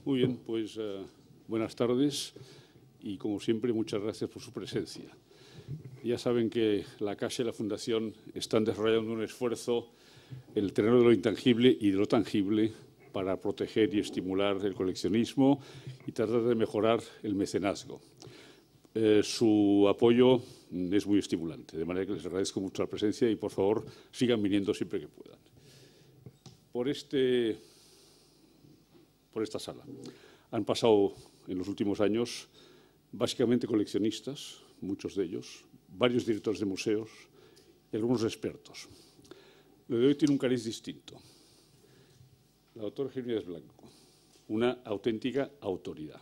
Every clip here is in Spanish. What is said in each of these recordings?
Muy bien, pues buenas tardes y, como siempre, muchas gracias por su presencia. Ya saben que la Caixa y la Fundación están desarrollando un esfuerzo en el terreno de lo intangible y de lo tangible para proteger y estimular el coleccionismo y tratar de mejorar el mecenazgo. Su apoyo es muy estimulante, de manera que les agradezco mucho la presencia y, por favor, sigan viniendo siempre que puedan. Por esta sala han pasado en los últimos años básicamente coleccionistas, muchos de ellos, varios directores de museos y algunos expertos. Lo de hoy tiene un cariz distinto. La doctora Jiménez Blanco, una auténtica autoridad.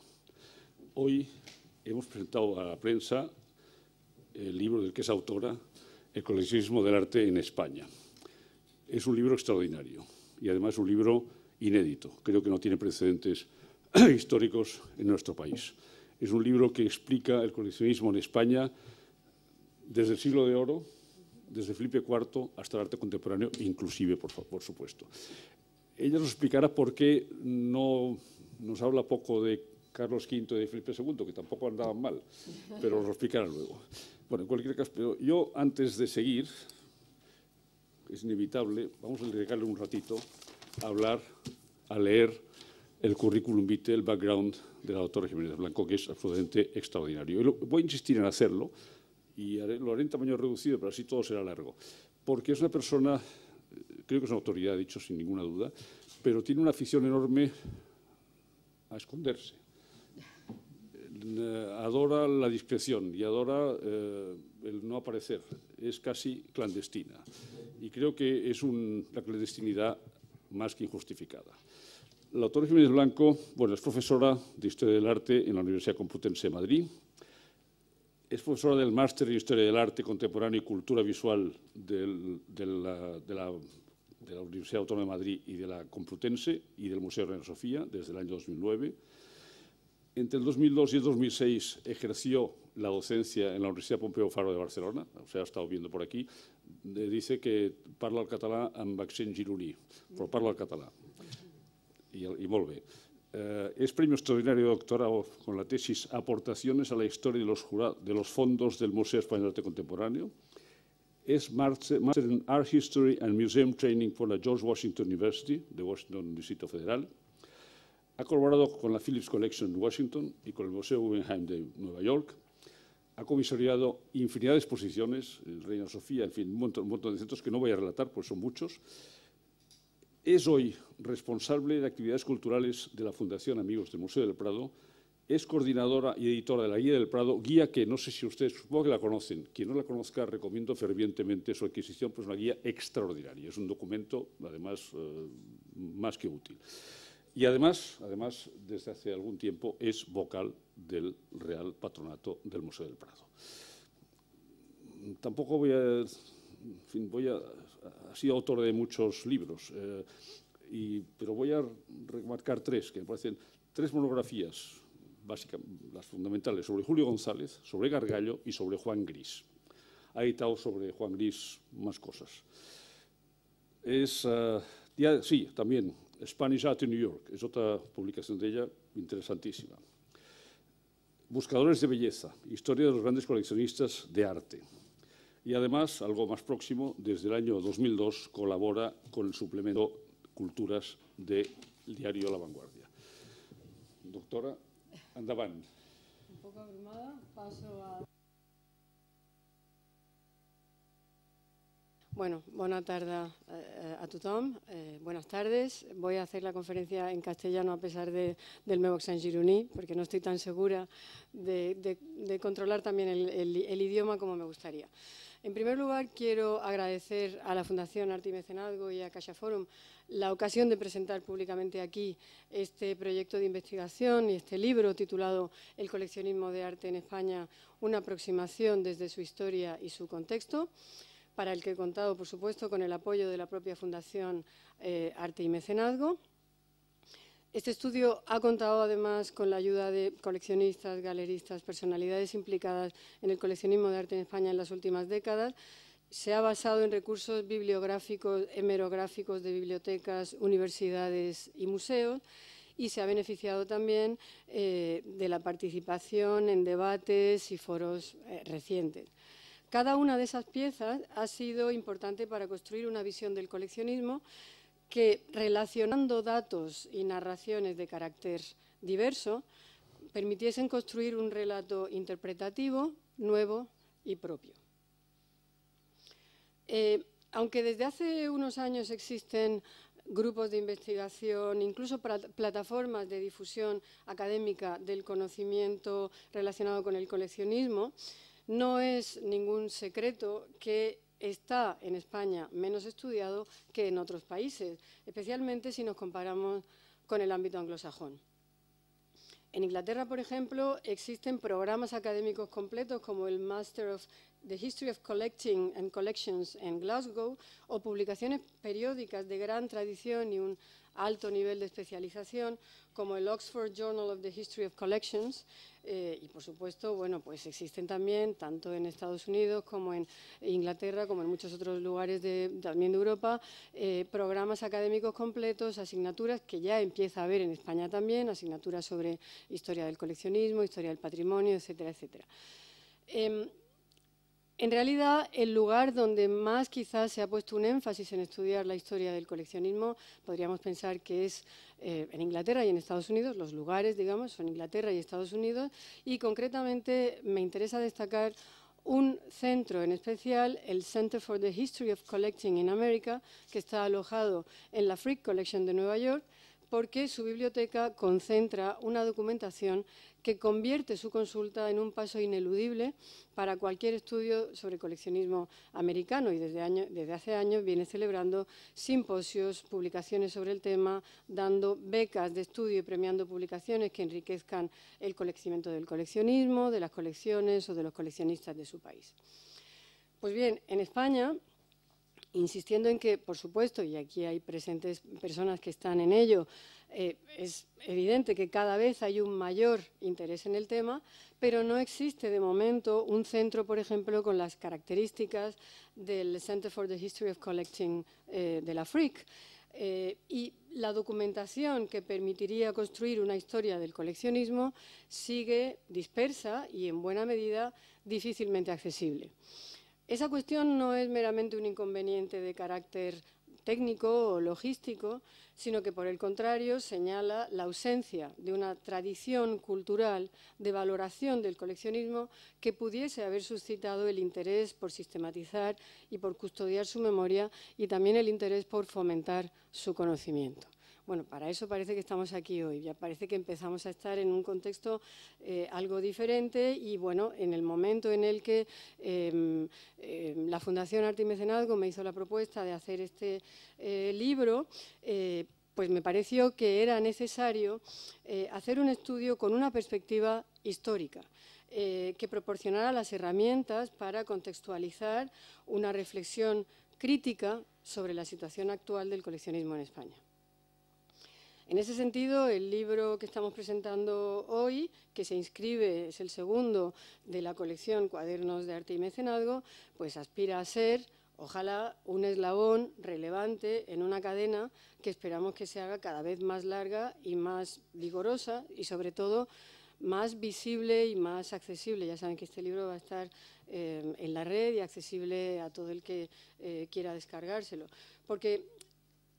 Hoy hemos presentado a la prensa el libro del que es autora, El coleccionismo del arte en España. Es un libro extraordinario y además un libro inédito. Creo que no tiene precedentes históricos en nuestro país. Es un libro que explica el coleccionismo en España desde el siglo de oro, desde Felipe IV hasta el arte contemporáneo, inclusive, por supuesto. Ella nos explicará por qué no nos habla poco de Carlos V y de Felipe II, que tampoco andaban mal, pero nos lo explicará luego. Bueno, en cualquier caso, pero yo, antes de seguir, es inevitable, vamos a dedicarle un ratito a leer el currículum vitae, el background de la doctora Jiménez Blanco, que es absolutamente extraordinario. Y voy a insistir en hacerlo, y lo haré en tamaño reducido, pero así todo será largo, porque es una persona, creo que es una autoridad, dicho sin ninguna duda, pero tiene una afición enorme a esconderse. Adora la discreción y adora el no aparecer. Es casi clandestina. Y creo que es una clandestinidad más que injustificada. La doctora Jiménez Blanco, bueno, es profesora de Historia del Arte en la Universidad Complutense de Madrid. Es profesora del Máster en Historia del Arte Contemporáneo y Cultura Visual de la Universidad Autónoma de Madrid y de la Complutense y del Museo Reina Sofía desde el año 2009. Entre el 2002 y el 2006 ejerció la docencia en la Universidad Pompeu Fabra de Barcelona, o sea, ha estado viendo por aquí. Dice que parla el català amb accent gironí, però parla el català. Y molt bé. Es premio extraordinario de doctorado con la tesis Aportaciones a la historia de los fondos del Museo Español de Arte Contemporáneo. Es Master in Art History and Museum Training por la George Washington University de Washington, Distrito Federal. Ha colaborado con la Phillips Collection en Washington y con el Museo Guggenheim de Nueva York. Ha comisariado infinidad de exposiciones, Reina Sofía, en fin, un montón de centros que no voy a relatar, pues son muchos. Es hoy responsable de actividades culturales de la Fundación Amigos del Museo del Prado. Es coordinadora y editora de la Guía del Prado, guía que no sé si ustedes, supongo que la conocen. Quien no la conozca, recomiendo fervientemente su adquisición, pues es una guía extraordinaria. Es un documento, además, más que útil. Y además, desde hace algún tiempo, es vocal del Real Patronato del Museo del Prado. Tampoco voy a... En fin, ha sido autor de muchos libros, pero voy a remarcar tres, que me parecen tres monografías básicas, las fundamentales, sobre Julio González, sobre Gargallo y sobre Juan Gris. Ha editado sobre Juan Gris más cosas. Sí, también Spanish Art in New York, es otra publicación de ella interesantísima. Buscadores de belleza, historia de los grandes coleccionistas de arte. Y además, algo más próximo, desde el año 2002 colabora con el suplemento Culturas del diario La Vanguardia. Doctora, endavant. Un poco abrumada, paso a... Bueno, buenas tardes a tothom, buenas tardes. Voy a hacer la conferencia en castellano a pesar del meu accent gironí, porque no estoy tan segura de controlar también el idioma como me gustaría. En primer lugar, quiero agradecer a la Fundación Arte y Mecenazgo y a CaixaForum la ocasión de presentar públicamente aquí este proyecto de investigación y este libro titulado El coleccionismo de arte en España, una aproximación desde su historia y su contexto, para el que he contado, por supuesto, con el apoyo de la propia Fundación Arte y Mecenazgo. Este estudio ha contado, además, con la ayuda de coleccionistas, galeristas, personalidades implicadas en el coleccionismo de arte en España en las últimas décadas. Se ha basado en recursos bibliográficos, hemerográficos de bibliotecas, universidades y museos, y se ha beneficiado también de la participación en debates y foros recientes. Cada una de esas piezas ha sido importante para construir una visión del coleccionismo que, relacionando datos y narraciones de carácter diverso, permitiesen construir un relato interpretativo, nuevo y propio. Aunque desde hace unos años existen grupos de investigación, incluso plataformas de difusión académica del conocimiento relacionado con el coleccionismo, no es ningún secreto que está en España menos estudiado que en otros países, especialmente si nos comparamos con el ámbito anglosajón. En Inglaterra, por ejemplo, existen programas académicos completos como el Master of the History of Collecting and Collections en Glasgow o publicaciones periódicas de gran tradición y un alto nivel de especialización como el Oxford Journal of the History of Collections y, por supuesto, bueno, pues existen también, tanto en Estados Unidos como en Inglaterra, como en muchos otros lugares también de Europa, programas académicos completos, asignaturas que ya empieza a haber en España también, asignaturas sobre historia del coleccionismo, historia del patrimonio, etcétera, etcétera. En realidad, el lugar donde más quizás se ha puesto un énfasis en estudiar la historia del coleccionismo, podríamos pensar que es en Inglaterra y en Estados Unidos. Los lugares, digamos, son Inglaterra y Estados Unidos, y concretamente me interesa destacar un centro en especial, el Center for the History of Collecting in America, que está alojado en la Frick Collection de Nueva York, porque su biblioteca concentra una documentación que convierte su consulta en un paso ineludible para cualquier estudio sobre coleccionismo americano, y desde hace años viene celebrando simposios, publicaciones sobre el tema, dando becas de estudio y premiando publicaciones que enriquezcan el conocimiento del coleccionismo, de las colecciones o de los coleccionistas de su país. Pues bien, en España, insistiendo en que, por supuesto, y aquí hay presentes personas que están en ello, es evidente que cada vez hay un mayor interés en el tema, pero no existe de momento un centro, por ejemplo, con las características del Center for the History of Collecting de la Frick. Y la documentación que permitiría construir una historia del coleccionismo sigue dispersa y, en buena medida, difícilmente accesible. Esa cuestión no es meramente un inconveniente de carácter técnico o logístico, sino que, por el contrario, señala la ausencia de una tradición cultural de valoración del coleccionismo que pudiese haber suscitado el interés por sistematizar y por custodiar su memoria, y también el interés por fomentar su conocimiento. Bueno, para eso parece que estamos aquí hoy. Ya parece que empezamos a estar en un contexto algo diferente, y, bueno, en el momento en el que la Fundación Arte y Mecenazgo me hizo la propuesta de hacer este libro, pues me pareció que era necesario hacer un estudio con una perspectiva histórica, que proporcionara las herramientas para contextualizar una reflexión crítica sobre la situación actual del coleccionismo en España. En ese sentido, el libro que estamos presentando hoy, que se inscribe, es el segundo de la colección Cuadernos de Arte y Mecenazgo, pues aspira a ser, ojalá, un eslabón relevante en una cadena que esperamos que se haga cada vez más larga y más vigorosa, y, sobre todo, más visible y más accesible. Ya saben que este libro va a estar en la red y accesible a todo el que quiera descargárselo, porque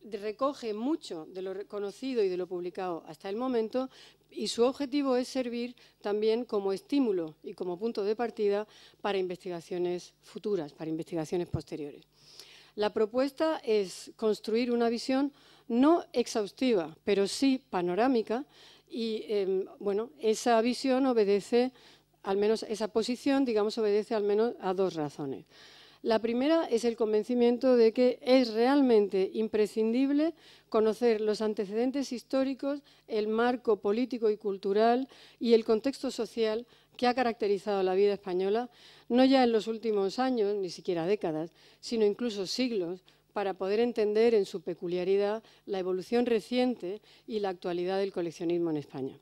recoge mucho de lo conocido y de lo publicado hasta el momento, y su objetivo es servir también como estímulo y como punto de partida para investigaciones futuras, para investigaciones posteriores. La propuesta es construir una visión no exhaustiva, pero sí panorámica, y bueno, esa visión obedece, al menos esa posición, digamos, obedece al menos a dos razones. La primera es el convencimiento de que es realmente imprescindible conocer los antecedentes históricos, el marco político y cultural y el contexto social que ha caracterizado la vida española, no ya en los últimos años, ni siquiera décadas, sino incluso siglos, para poder entender en su peculiaridad la evolución reciente y la actualidad del coleccionismo en España.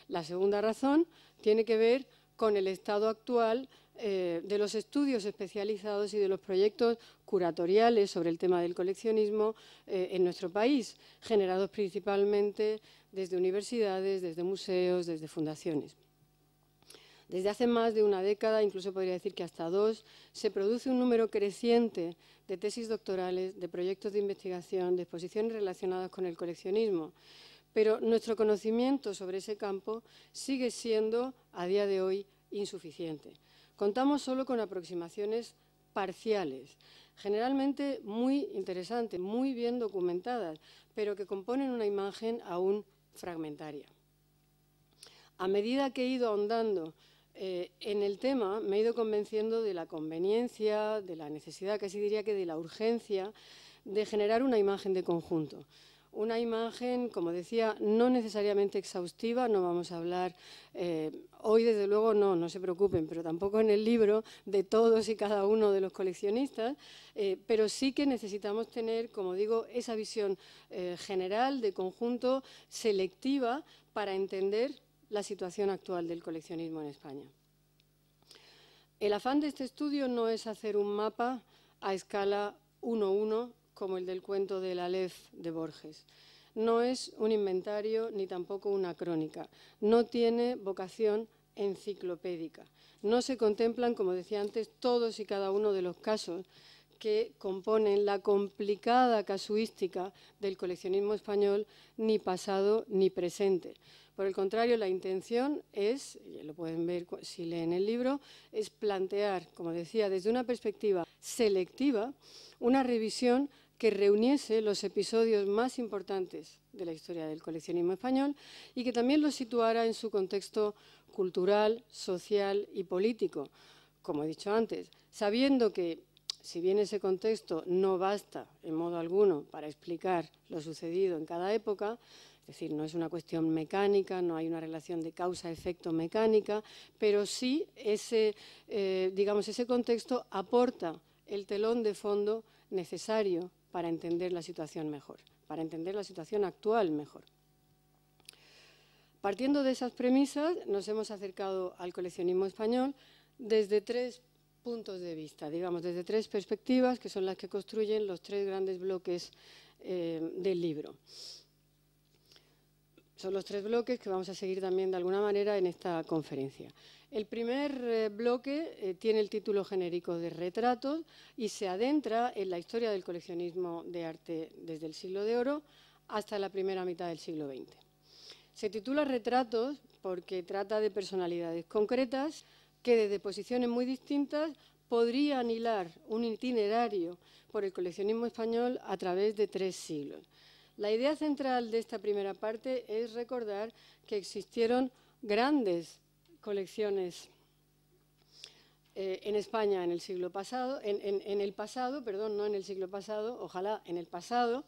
La segunda razón tiene que ver con el estado actual de los estudios especializados y de los proyectos curatoriales sobre el tema del coleccionismo en nuestro país, generados principalmente desde universidades, desde museos, desde fundaciones. Desde hace más de una década, incluso podría decir que hasta 2, se produce un número creciente de tesis doctorales, de proyectos de investigación, de exposiciones relacionadas con el coleccionismo. Pero nuestro conocimiento sobre ese campo sigue siendo, a día de hoy, insuficiente. Contamos solo con aproximaciones parciales, generalmente muy interesantes, muy bien documentadas, pero que componen una imagen aún fragmentaria. A medida que he ido ahondando en el tema, me he ido convenciendo de la conveniencia, de la necesidad, casi diría que de la urgencia, de generar una imagen de conjunto. Una imagen, como decía, no necesariamente exhaustiva, no vamos a hablar hoy, desde luego, no se preocupen, pero tampoco en el libro de todos y cada uno de los coleccionistas, pero sí que necesitamos tener, como digo, esa visión general, de conjunto, selectiva, para entender la situación actual del coleccionismo en España. El afán de este estudio no es hacer un mapa a escala 1:1, como el del cuento del Aleph de Borges. No es un inventario ni tampoco una crónica. No tiene vocación enciclopédica. No se contemplan, como decía antes, todos y cada uno de los casos que componen la complicada casuística del coleccionismo español, ni pasado ni presente. Por el contrario, la intención es, y lo pueden ver si leen el libro, es plantear, como decía, desde una perspectiva selectiva, una revisión que reuniese los episodios más importantes de la historia del coleccionismo español y que también los situara en su contexto cultural, social y político, como he dicho antes, sabiendo que, si bien ese contexto no basta en modo alguno para explicar lo sucedido en cada época, es decir, no es una cuestión mecánica, no hay una relación de causa-efecto mecánica, pero sí digamos, ese contexto aporta el telón de fondo necesario para entender la situación mejor, para entender la situación actual mejor. Partiendo de esas premisas, nos hemos acercado al coleccionismo español desde 3 puntos de vista, digamos, desde 3 perspectivas, que son las que construyen los 3 grandes bloques del libro. Son los 3 bloques que vamos a seguir también de alguna manera en esta conferencia. El primer bloque tiene el título genérico de Retratos y se adentra en la historia del coleccionismo de arte desde el siglo de oro hasta la primera mitad del siglo XX. Se titula Retratos porque trata de personalidades concretas que desde posiciones muy distintas podrían hilar un itinerario por el coleccionismo español a través de 3 siglos. La idea central de esta primera parte es recordar que existieron grandes colecciones en España en el siglo pasado, en el pasado, perdón, no en el siglo pasado, ojalá en el pasado,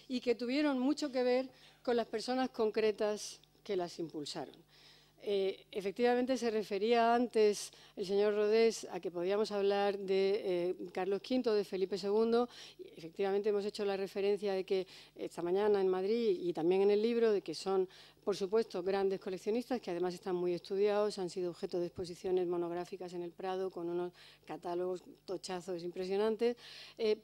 y que tuvieron mucho que ver con las personas concretas que las impulsaron. Efectivamente, se refería antes el señor Rodés a que podíamos hablar de Carlos V, de Felipe II. Efectivamente, hemos hecho la referencia de que esta mañana en Madrid y también en el libro, de que son, por supuesto, grandes coleccionistas que además están muy estudiados, han sido objeto de exposiciones monográficas en el Prado con unos catálogos tochazos impresionantes,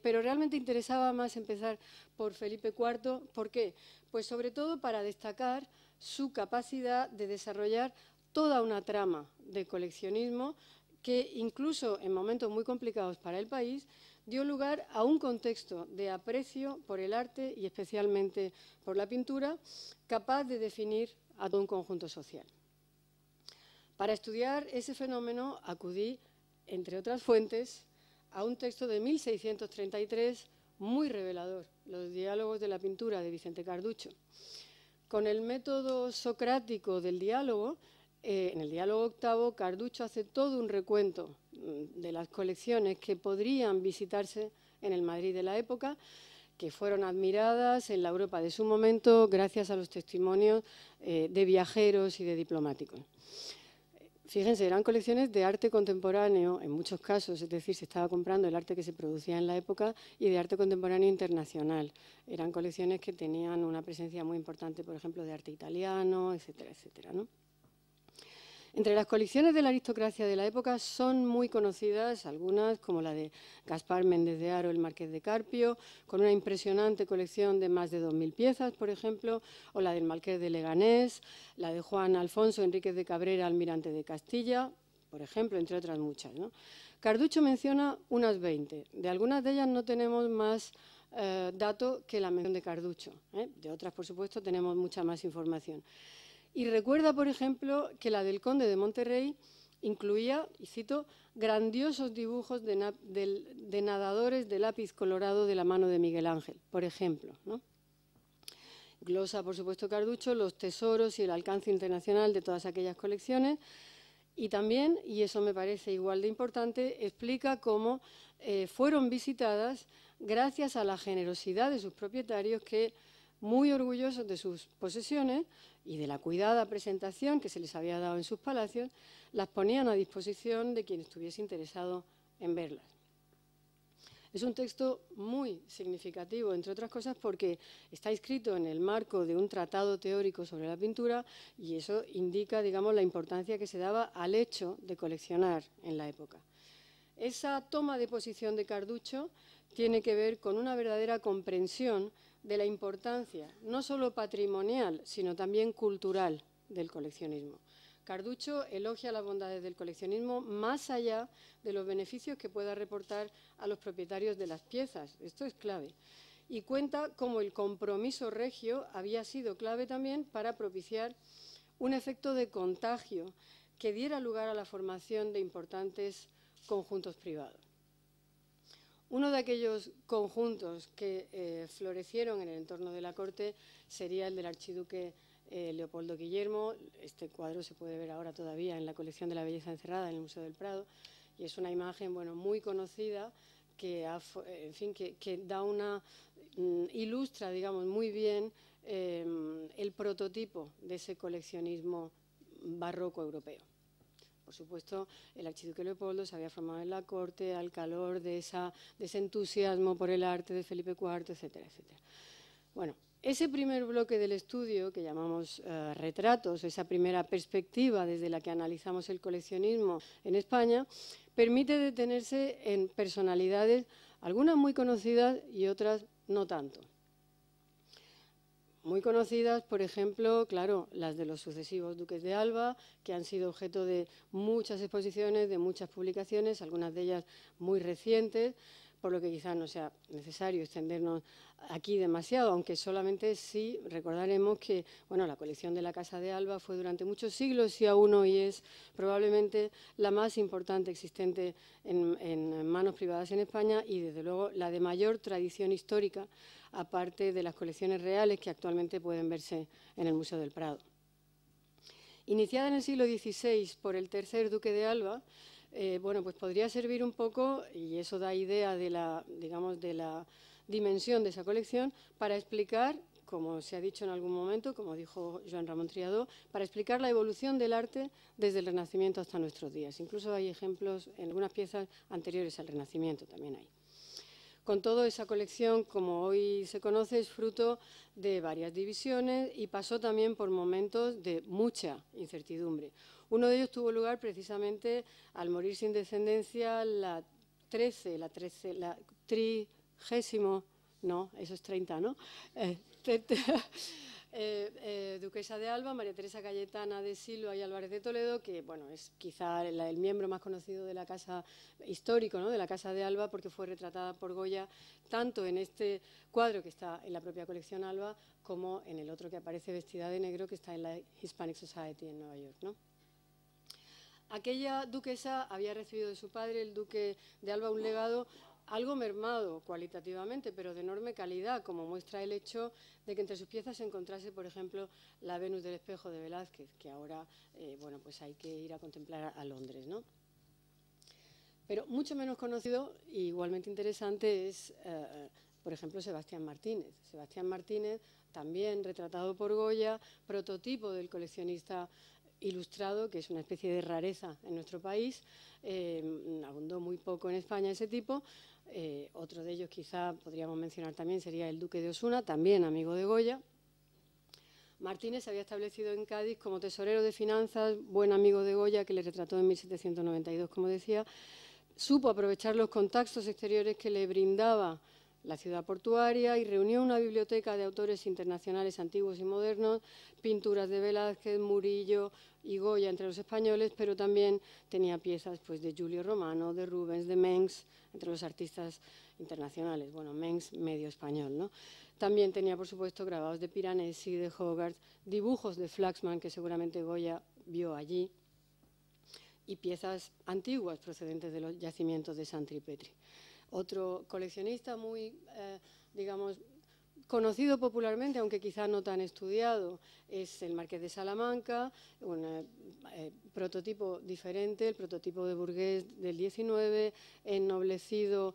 pero realmente interesaba más empezar por Felipe IV. ¿Por qué? Pues sobre todo para destacar su capacidad de desarrollar toda una trama de coleccionismo que, incluso en momentos muy complicados para el país, dio lugar a un contexto de aprecio por el arte y especialmente por la pintura, capaz de definir a todo un conjunto social. Para estudiar ese fenómeno acudí, entre otras fuentes, a un texto de 1633 muy revelador, Los diálogos de la pintura, de Vicente Carducho. Con el método socrático del diálogo, en el diálogo octavo, Carducho hace todo un recuento de las colecciones que podrían visitarse en el Madrid de la época, que fueron admiradas en la Europa de su momento gracias a los testimonios de viajeros y de diplomáticos. Fíjense, eran colecciones de arte contemporáneo, en muchos casos, es decir, se estaba comprando el arte que se producía en la época y de arte contemporáneo internacional. Eran colecciones que tenían una presencia muy importante, por ejemplo, de arte italiano, etcétera, etcétera, ¿no? Entre las colecciones de la aristocracia de la época son muy conocidas algunas, como la de Gaspar Méndez de Haro, el Marqués de Carpio, con una impresionante colección de más de 2000 piezas, por ejemplo, o la del Marqués de Leganés, la de Juan Alfonso Enríquez de Cabrera, almirante de Castilla, por ejemplo, entre otras muchas, ¿no? Carducho menciona unas 20. De algunas de ellas no tenemos más dato que la mención de Carducho, ¿eh? De otras, por supuesto, tenemos mucha más información. Y recuerda, por ejemplo, que la del conde de Monterrey incluía, y cito, grandiosos dibujos de nadadores de lápiz colorado de la mano de Miguel Ángel, por ejemplo, ¿no? Glosa, por supuesto, Carducho, los tesoros y el alcance internacional de todas aquellas colecciones. Y también, y eso me parece igual de importante, explica cómo fueron visitadas gracias a la generosidad de sus propietarios que, muy orgullosos de sus posesiones y de la cuidada presentación que se les había dado en sus palacios, las ponían a disposición de quien estuviese interesado en verlas. Es un texto muy significativo, entre otras cosas, porque está escrito en el marco de un tratado teórico sobre la pintura y eso indica, digamos, la importancia que se daba al hecho de coleccionar en la época. Esa toma de posición de Carducho tiene que ver con una verdadera comprensión de la importancia, no solo patrimonial, sino también cultural del coleccionismo. Carducho elogia las bondades del coleccionismo más allá de los beneficios que pueda reportar a los propietarios de las piezas. Esto es clave. Y cuenta cómo el compromiso regio había sido clave también para propiciar un efecto de contagio que diera lugar a la formación de importantes conjuntos privados. Uno de aquellos conjuntos que florecieron en el entorno de la corte sería el del archiduque Leopoldo Guillermo. Este cuadro se puede ver ahora todavía en la colección de la belleza encerrada en el Museo del Prado y es una imagen, bueno, muy conocida que, que da una ilustra, digamos, muy bien el prototipo de ese coleccionismo barroco europeo. Por supuesto, el archiduque Leopoldo se había formado en la corte al calor de ese entusiasmo por el arte de Felipe IV, etcétera, etcétera. Bueno, ese primer bloque del estudio, que llamamos retratos, esa primera perspectiva desde la que analizamos el coleccionismo en España, permite detenerse en personalidades, algunas muy conocidas y otras no tanto. Muy conocidas, por ejemplo, claro, las de los sucesivos duques de Alba, que han sido objeto de muchas exposiciones, de muchas publicaciones, algunas de ellas muy recientes, por lo que quizás no sea necesario extendernos aquí demasiado, aunque solamente sí recordaremos que, bueno, la colección de la Casa de Alba fue durante muchos siglos y aún hoy es probablemente la más importante existente en manos privadas en España y, desde luego, la de mayor tradición histórica, aparte de las colecciones reales que actualmente pueden verse en el Museo del Prado. Iniciada en el siglo XVI por el tercer duque de Alba, bueno, pues podría servir un poco, y eso da idea de la, digamos, de la dimensión de esa colección, para explicar, como se ha dicho en algún momento, como dijo Joan Ramon Triadó, para explicar la evolución del arte desde el Renacimiento hasta nuestros días. Incluso hay ejemplos en algunas piezas anteriores al Renacimiento, también hay. Con todo, esa colección, como hoy se conoce, es fruto de varias divisiones y pasó también por momentos de mucha incertidumbre. Uno de ellos tuvo lugar precisamente al morir sin descendencia la 30, no, eso es 30, ¿no? Duquesa de Alba, María Teresa Cayetana de Silva y Álvarez de Toledo, que, bueno, es quizá el miembro más conocido de la casa histórico, ¿no?, de la Casa de Alba, porque fue retratada por Goya tanto en este cuadro que está en la propia colección Alba como en el otro que aparece vestida de negro, que está en la Hispanic Society en Nueva York, ¿no? Aquella duquesa había recibido de su padre, el duque de Alba, un legado algo mermado cualitativamente, pero de enorme calidad, como muestra el hecho de que entre sus piezas se encontrase, por ejemplo, la Venus del Espejo de Velázquez, que ahora, bueno, pues hay que ir a contemplar a Londres, ¿no? Pero mucho menos conocido e igualmente interesante es, por ejemplo, Sebastián Martínez. Sebastián Martínez, también retratado por Goya, prototipo del coleccionista ilustrado, que es una especie de rareza en nuestro país, abundó muy poco en España ese tipo. Otro de ellos quizá podríamos mencionar también sería el duque de Osuna, también amigo de Goya. Martínez se había establecido en Cádiz como tesorero de finanzas, buen amigo de Goya, que le retrató en 1792, como decía. Supo aprovechar los contactos exteriores que le brindaba la ciudad portuaria y reunió una biblioteca de autores internacionales antiguos y modernos, pinturas de Velázquez, Murillo y Goya entre los españoles, pero también tenía piezas pues, de Giulio Romano, de Rubens, de Mengs, entre los artistas internacionales. Bueno, Mengs medio español, ¿no? También tenía, por supuesto, grabados de Piranesi, de Hogarth, dibujos de Flaxman, que seguramente Goya vio allí, y piezas antiguas procedentes de los yacimientos de Sant'Ripetri. Otro coleccionista muy, digamos, conocido popularmente, aunque quizá no tan estudiado, es el Marqués de Salamanca, un prototipo diferente, el prototipo de burgués del 19, ennoblecido,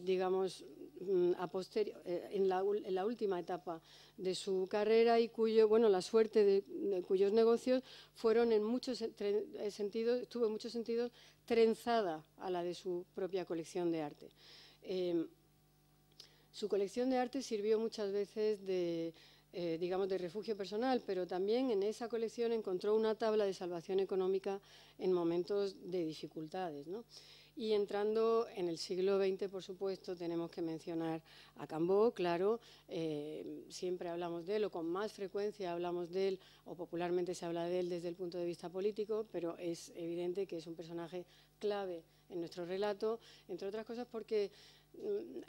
digamos, en la última etapa de su carrera y cuyo, bueno, la suerte de cuyos negocios fueron en muchos sentidos, estuvo en muchos sentidos trenzada a la de su propia colección de arte. Su colección de arte sirvió muchas veces de, digamos, de refugio personal, pero también en esa colección encontró una tabla de salvación económica en momentos de dificultades, ¿no? Y entrando en el siglo XX, por supuesto, tenemos que mencionar a Cambó, claro, siempre hablamos de él, o con más frecuencia hablamos de él, o popularmente se habla de él desde el punto de vista político, pero es evidente que es un personaje clave en nuestro relato, entre otras cosas porque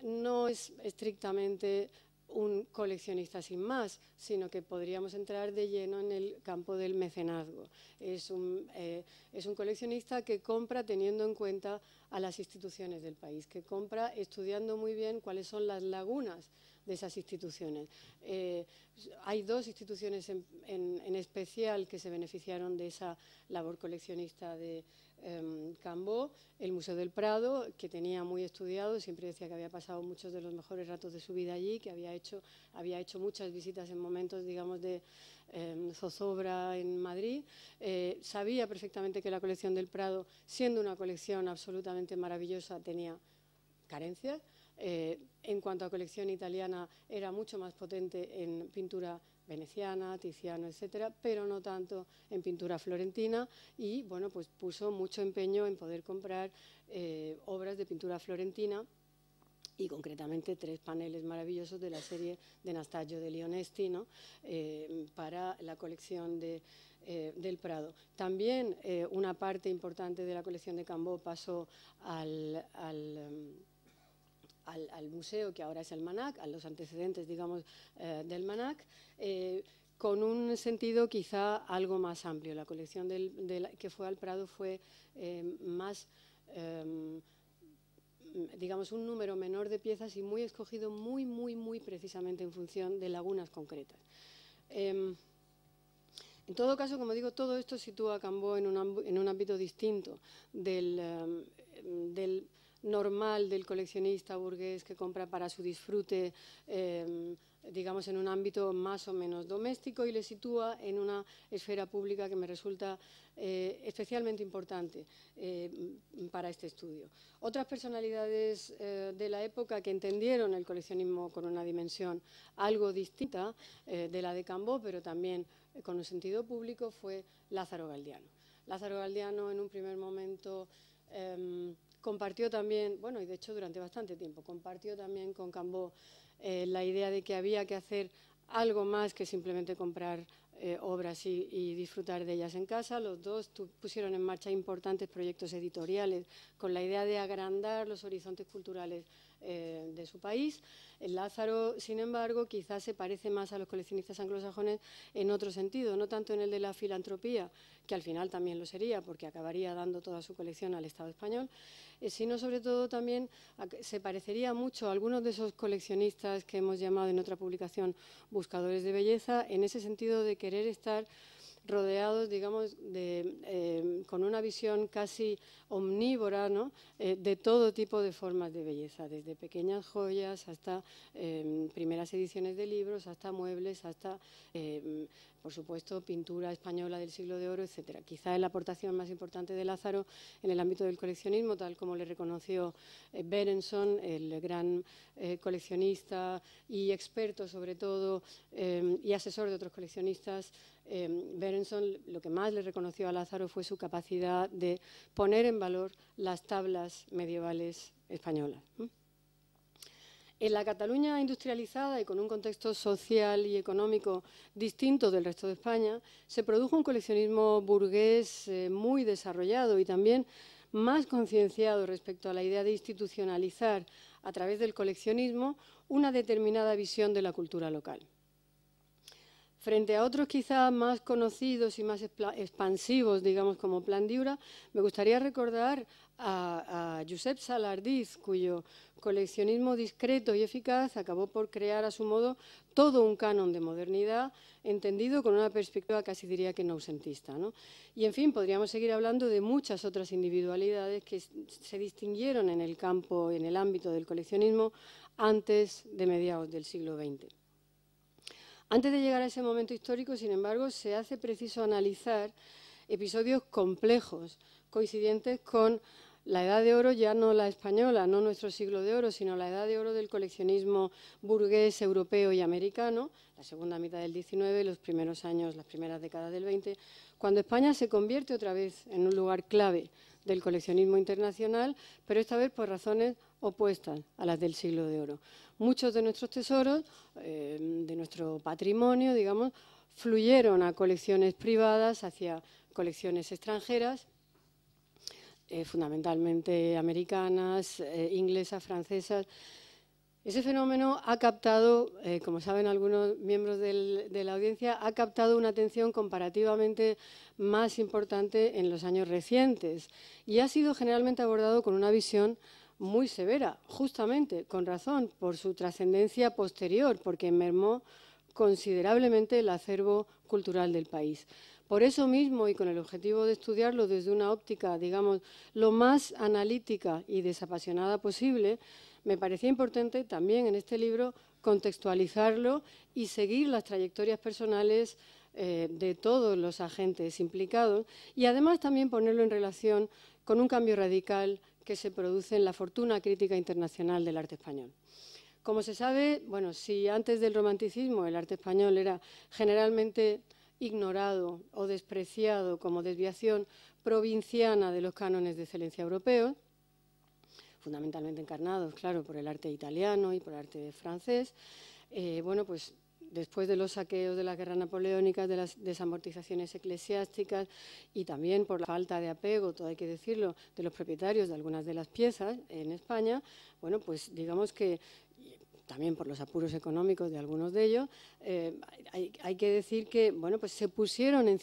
no es estrictamente un coleccionista sin más, sino que podríamos entrar de lleno en el campo del mecenazgo. Es un coleccionista que compra teniendo en cuenta a las instituciones del país, que compra estudiando muy bien cuáles son las lagunas de esas instituciones. Hay dos instituciones en especial que se beneficiaron de esa labor coleccionista de Cambó, el Museo del Prado, que tenía muy estudiado, siempre decía que había pasado muchos de los mejores ratos de su vida allí, que había hecho muchas visitas en momentos, digamos, de zozobra en Madrid. Sabía perfectamente que la colección del Prado, siendo una colección absolutamente maravillosa, tenía carencias. En cuanto a colección italiana, era mucho más potente en pintura veneciana, Tiziano, etcétera, pero no tanto en pintura florentina y, bueno, pues puso mucho empeño en poder comprar obras de pintura florentina y concretamente 3 paneles maravillosos de la serie de Nastallo de Leonesti, ¿no? Para la colección del Prado. También una parte importante de la colección de Cambó pasó al museo, que ahora es el MANAC, a los antecedentes, digamos, del MANAC, con un sentido quizá algo más amplio. La colección que fue al Prado fue más, digamos, un número menor de piezas y muy escogido muy precisamente en función de lagunas concretas. En todo caso, como digo, todo esto sitúa a Cambó en un ámbito distinto del normal del coleccionista burgués que compra para su disfrute, digamos, en un ámbito más o menos doméstico, y le sitúa en una esfera pública que me resulta especialmente importante para este estudio. Otras personalidades de la época que entendieron el coleccionismo con una dimensión algo distinta de la de Cambó, pero también con un sentido público, fue Lázaro Galdiano. Lázaro Galdiano en un primer momento compartió también, bueno, y de hecho durante bastante tiempo, compartió también con Cambó la idea de que había que hacer algo más que simplemente comprar obras y disfrutar de ellas en casa. Los dos pusieron en marcha importantes proyectos editoriales con la idea de agrandar los horizontes culturales de su país. El Lázaro, sin embargo, quizás se parece más a los coleccionistas anglosajones en otro sentido, no tanto en el de la filantropía, que al final también lo sería, porque acabaría dando toda su colección al Estado español, sino sobre todo también se parecería mucho a algunos de esos coleccionistas que hemos llamado en otra publicación buscadores de belleza, en ese sentido de querer estar rodeados, digamos, con una visión casi omnívora, ¿no? De todo tipo de formas de belleza, desde pequeñas joyas hasta primeras ediciones de libros, hasta muebles, hasta, por supuesto, pintura española del siglo de oro, etcétera. Quizá es la aportación más importante de Lázaro en el ámbito del coleccionismo, tal como le reconoció Berenson, el gran coleccionista y experto, sobre todo, y asesor de otros coleccionistas. Berenson, lo que más le reconoció a Lázaro fue su capacidad de poner en valor las tablas medievales españolas. En la Cataluña industrializada y con un contexto social y económico distinto del resto de España, se produjo un coleccionismo burgués muy desarrollado y también más concienciado respecto a la idea de institucionalizar a través del coleccionismo una determinada visión de la cultura local. Frente a otros quizá más conocidos y más expansivos, digamos, como Plandiura, me gustaría recordar a Josep Salardiz, cuyo coleccionismo discreto y eficaz acabó por crear a su modo todo un canon de modernidad, entendido con una perspectiva casi diría que noucentista, ¿no? Y, en fin, podríamos seguir hablando de muchas otras individualidades que se distinguieron en el campo, en el ámbito del coleccionismo, antes de mediados del siglo XX. Antes de llegar a ese momento histórico, sin embargo, se hace preciso analizar episodios complejos, coincidentes con la Edad de Oro, ya no la española, no nuestro siglo de oro, sino la Edad de Oro del coleccionismo burgués, europeo y americano, la segunda mitad del XIX, los primeros años, las primeras décadas del XX, cuando España se convierte otra vez en un lugar clave del coleccionismo internacional, pero esta vez por razones opuestas a las del siglo de oro. Muchos de nuestros tesoros, de nuestro patrimonio, digamos, fluyeron a colecciones privadas, hacia colecciones extranjeras, fundamentalmente americanas, inglesas, francesas. Ese fenómeno ha captado, como saben algunos miembros de la audiencia, ha captado una atención comparativamente más importante en los años recientes y ha sido generalmente abordado con una visión muy severa, justamente, con razón, por su trascendencia posterior, porque mermó considerablemente el acervo cultural del país. Por eso mismo, y con el objetivo de estudiarlo desde una óptica, digamos, lo más analítica y desapasionada posible, me parecía importante también en este libro contextualizarlo y seguir las trayectorias personales de todos los agentes implicados y además también ponerlo en relación con un cambio radical que se produce en la fortuna crítica internacional del arte español. Como se sabe, bueno, si antes del romanticismo el arte español era generalmente ignorado o despreciado como desviación provinciana de los cánones de excelencia europeos, fundamentalmente encarnados, claro, por el arte italiano y por el arte francés, bueno, pues después de los saqueos de las guerras napoleónicas, de las desamortizaciones eclesiásticas y también por la falta de apego, todo hay que decirlo, de los propietarios de algunas de las piezas en España, bueno, pues digamos que también por los apuros económicos de algunos de ellos, hay que decir que, bueno, pues se pusieron en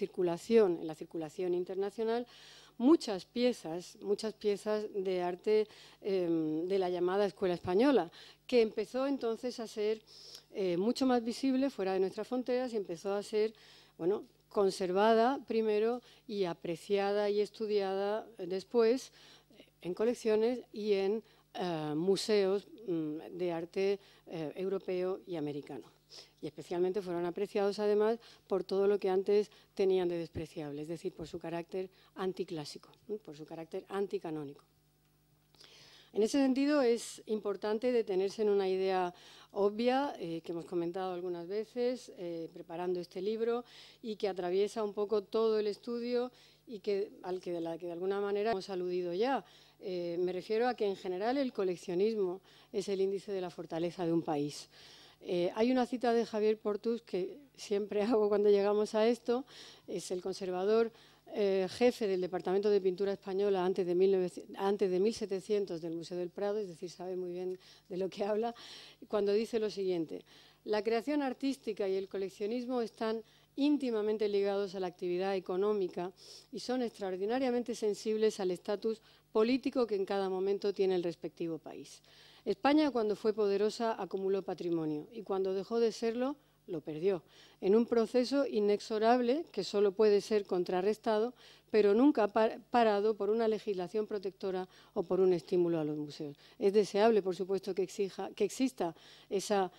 la circulación internacional, muchas piezas de arte de la llamada Escuela Española, que empezó entonces a ser mucho más visible fuera de nuestras fronteras y empezó a ser, bueno, conservada primero y apreciada y estudiada después en colecciones y en museos de arte europeo y americano. Y especialmente fueron apreciados además por todo lo que antes tenían de despreciable, es decir, por su carácter anticlásico, por su carácter anticanónico. En ese sentido es importante detenerse en una idea obvia que hemos comentado algunas veces preparando este libro y que atraviesa un poco todo el estudio y al que de alguna manera hemos aludido ya. Me refiero a que en general el coleccionismo es el índice de la fortaleza de un país. Hay una cita de Javier Portus que siempre hago cuando llegamos a esto, es el conservador jefe del Departamento de Pintura Española antes de 1700 del Museo del Prado, es decir, sabe muy bien de lo que habla, cuando dice lo siguiente: la creación artística y el coleccionismo están íntimamente ligados a la actividad económica y son extraordinariamente sensibles al estatus político que en cada momento tiene el respectivo país. España, cuando fue poderosa, acumuló patrimonio y cuando dejó de serlo, lo perdió. en un proceso inexorable que solo puede ser contrarrestado, pero nunca parado por una legislación protectora o por un estímulo a los museos. Es deseable, por supuesto, que exista esa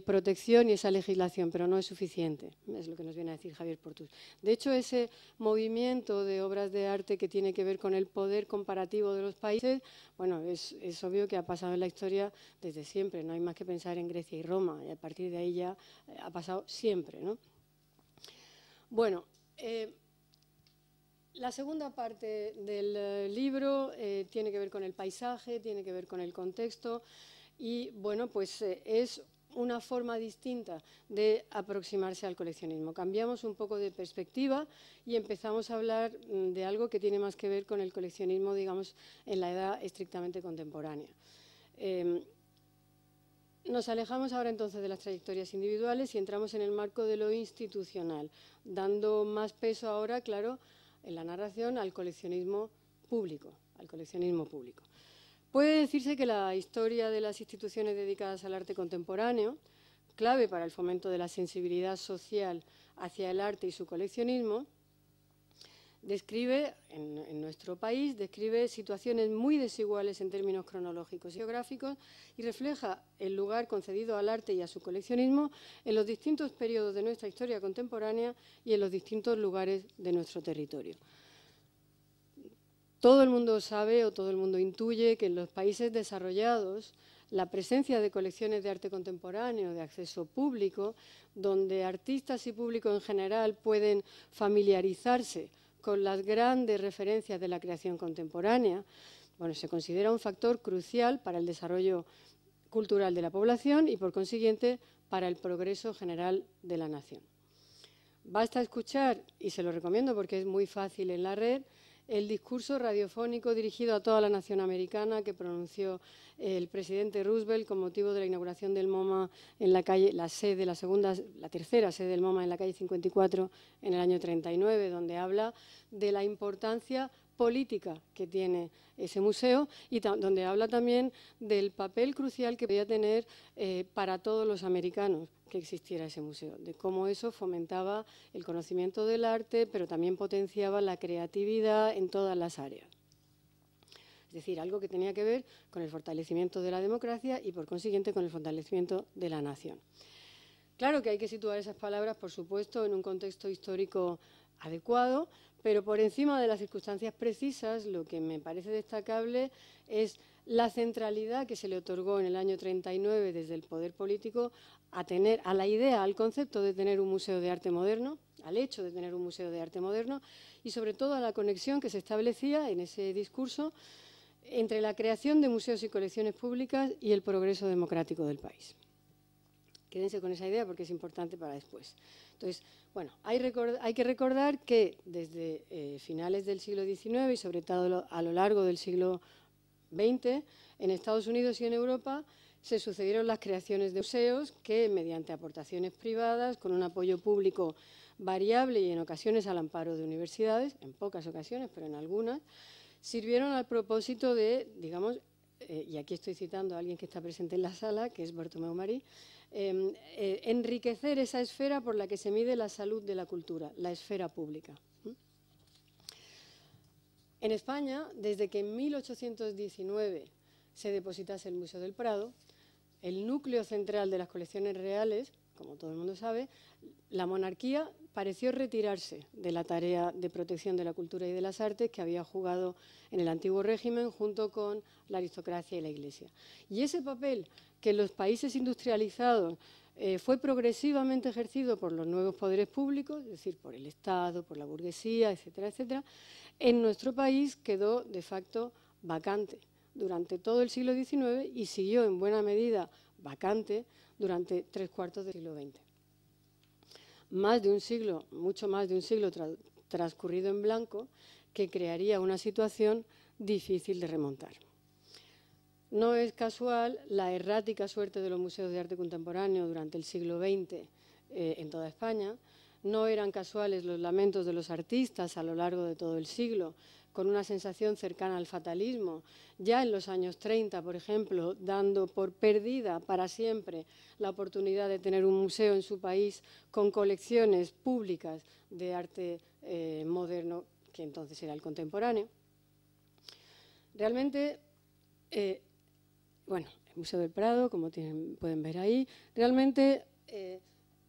protección y esa legislación, pero no es suficiente, es lo que nos viene a decir Javier Portús. De hecho, ese movimiento de obras de arte que tiene que ver con el poder comparativo de los países, bueno, es obvio que ha pasado en la historia desde siempre, no hay más que pensar en Grecia y Roma, y a partir de ahí ya ha pasado siempre, ¿no? Bueno, la segunda parte del libro tiene que ver con el paisaje, tiene que ver con el contexto y, bueno, pues es una forma distinta de aproximarse al coleccionismo. Cambiamos un poco de perspectiva y empezamos a hablar de algo que tiene más que ver con el coleccionismo, digamos, en la edad estrictamente contemporánea. Nos alejamos ahora entonces de las trayectorias individuales y entramos en el marco de lo institucional, dando más peso ahora, claro, en la narración al coleccionismo público, Puede decirse que la historia de las instituciones dedicadas al arte contemporáneo, clave para el fomento de la sensibilidad social hacia el arte y su coleccionismo, describe, en nuestro país, describe situaciones muy desiguales en términos cronológicos y geográficos y refleja el lugar concedido al arte y a su coleccionismo en los distintos periodos de nuestra historia contemporánea y en los distintos lugares de nuestro territorio. Todo el mundo sabe o todo el mundo intuye que en los países desarrollados la presencia de colecciones de arte contemporáneo de acceso público, donde artistas y público en general pueden familiarizarse con las grandes referencias de la creación contemporánea, bueno, se considera un factor crucial para el desarrollo cultural de la población y, por consiguiente, para el progreso general de la nación. Basta escuchar, y se lo recomiendo porque es muy fácil en la red, el discurso radiofónico dirigido a toda la nación americana que pronunció el presidente Roosevelt con motivo de la inauguración del MoMA en la calle, la tercera sede del MoMA en la calle 54 en el año 39, donde habla de la importancia política que tiene ese museo y donde habla también del papel crucial que podía tener para todos los americanos que existiera ese museo, de cómo eso fomentaba el conocimiento del arte, pero también potenciaba la creatividad en todas las áreas. Es decir, algo que tenía que ver con el fortalecimiento de la democracia y, por consiguiente, con el fortalecimiento de la nación. Claro que hay que situar esas palabras, por supuesto, en un contexto histórico adecuado, pero por encima de las circunstancias precisas, lo que me parece destacable es la centralidad que se le otorgó en el año 39 desde el poder político a la idea, al concepto de tener un museo de arte moderno, al hecho de tener un museo de arte moderno y, sobre todo, a la conexión que se establecía en ese discurso entre la creación de museos y colecciones públicas y el progreso democrático del país. Quédense con esa idea porque es importante para después. Entonces, bueno, hay que recordar que desde finales del siglo XIX y sobre todo a lo largo del siglo XX, en Estados Unidos y en Europa se sucedieron las creaciones de museos que, mediante aportaciones privadas, con un apoyo público variable y en ocasiones al amparo de universidades, en pocas ocasiones, pero en algunas, sirvieron al propósito de, digamos, y aquí estoy citando a alguien que está presente en la sala, que es Bartomeu Marí, enriquecer esa esfera por la que se mide la salud de la cultura, la esfera pública. En España, desde que en 1819 se depositase el Museo del Prado, el núcleo central de las colecciones reales, como todo el mundo sabe, la monarquía pareció retirarse de la tarea de protección de la cultura y de las artes que había jugado en el antiguo régimen junto con la aristocracia y la Iglesia. Y ese papel que en los países industrializados fue progresivamente ejercido por los nuevos poderes públicos, es decir, por el Estado, por la burguesía, etcétera, etcétera, en nuestro país quedó de facto vacante durante todo el siglo XIX y siguió en buena medida vacante durante 3/4 del siglo XX. Más de un siglo, mucho más de un siglo transcurrido en blanco, que crearía una situación difícil de remontar. No es casual la errática suerte de los museos de arte contemporáneo durante el siglo XX en toda España. No eran casuales los lamentos de los artistas a lo largo de todo el siglo con una sensación cercana al fatalismo, ya en los años 30, por ejemplo, dando por perdida para siempre la oportunidad de tener un museo en su país con colecciones públicas de arte moderno, que entonces era el contemporáneo. Realmente, bueno, el Museo del Prado, como pueden ver ahí, realmente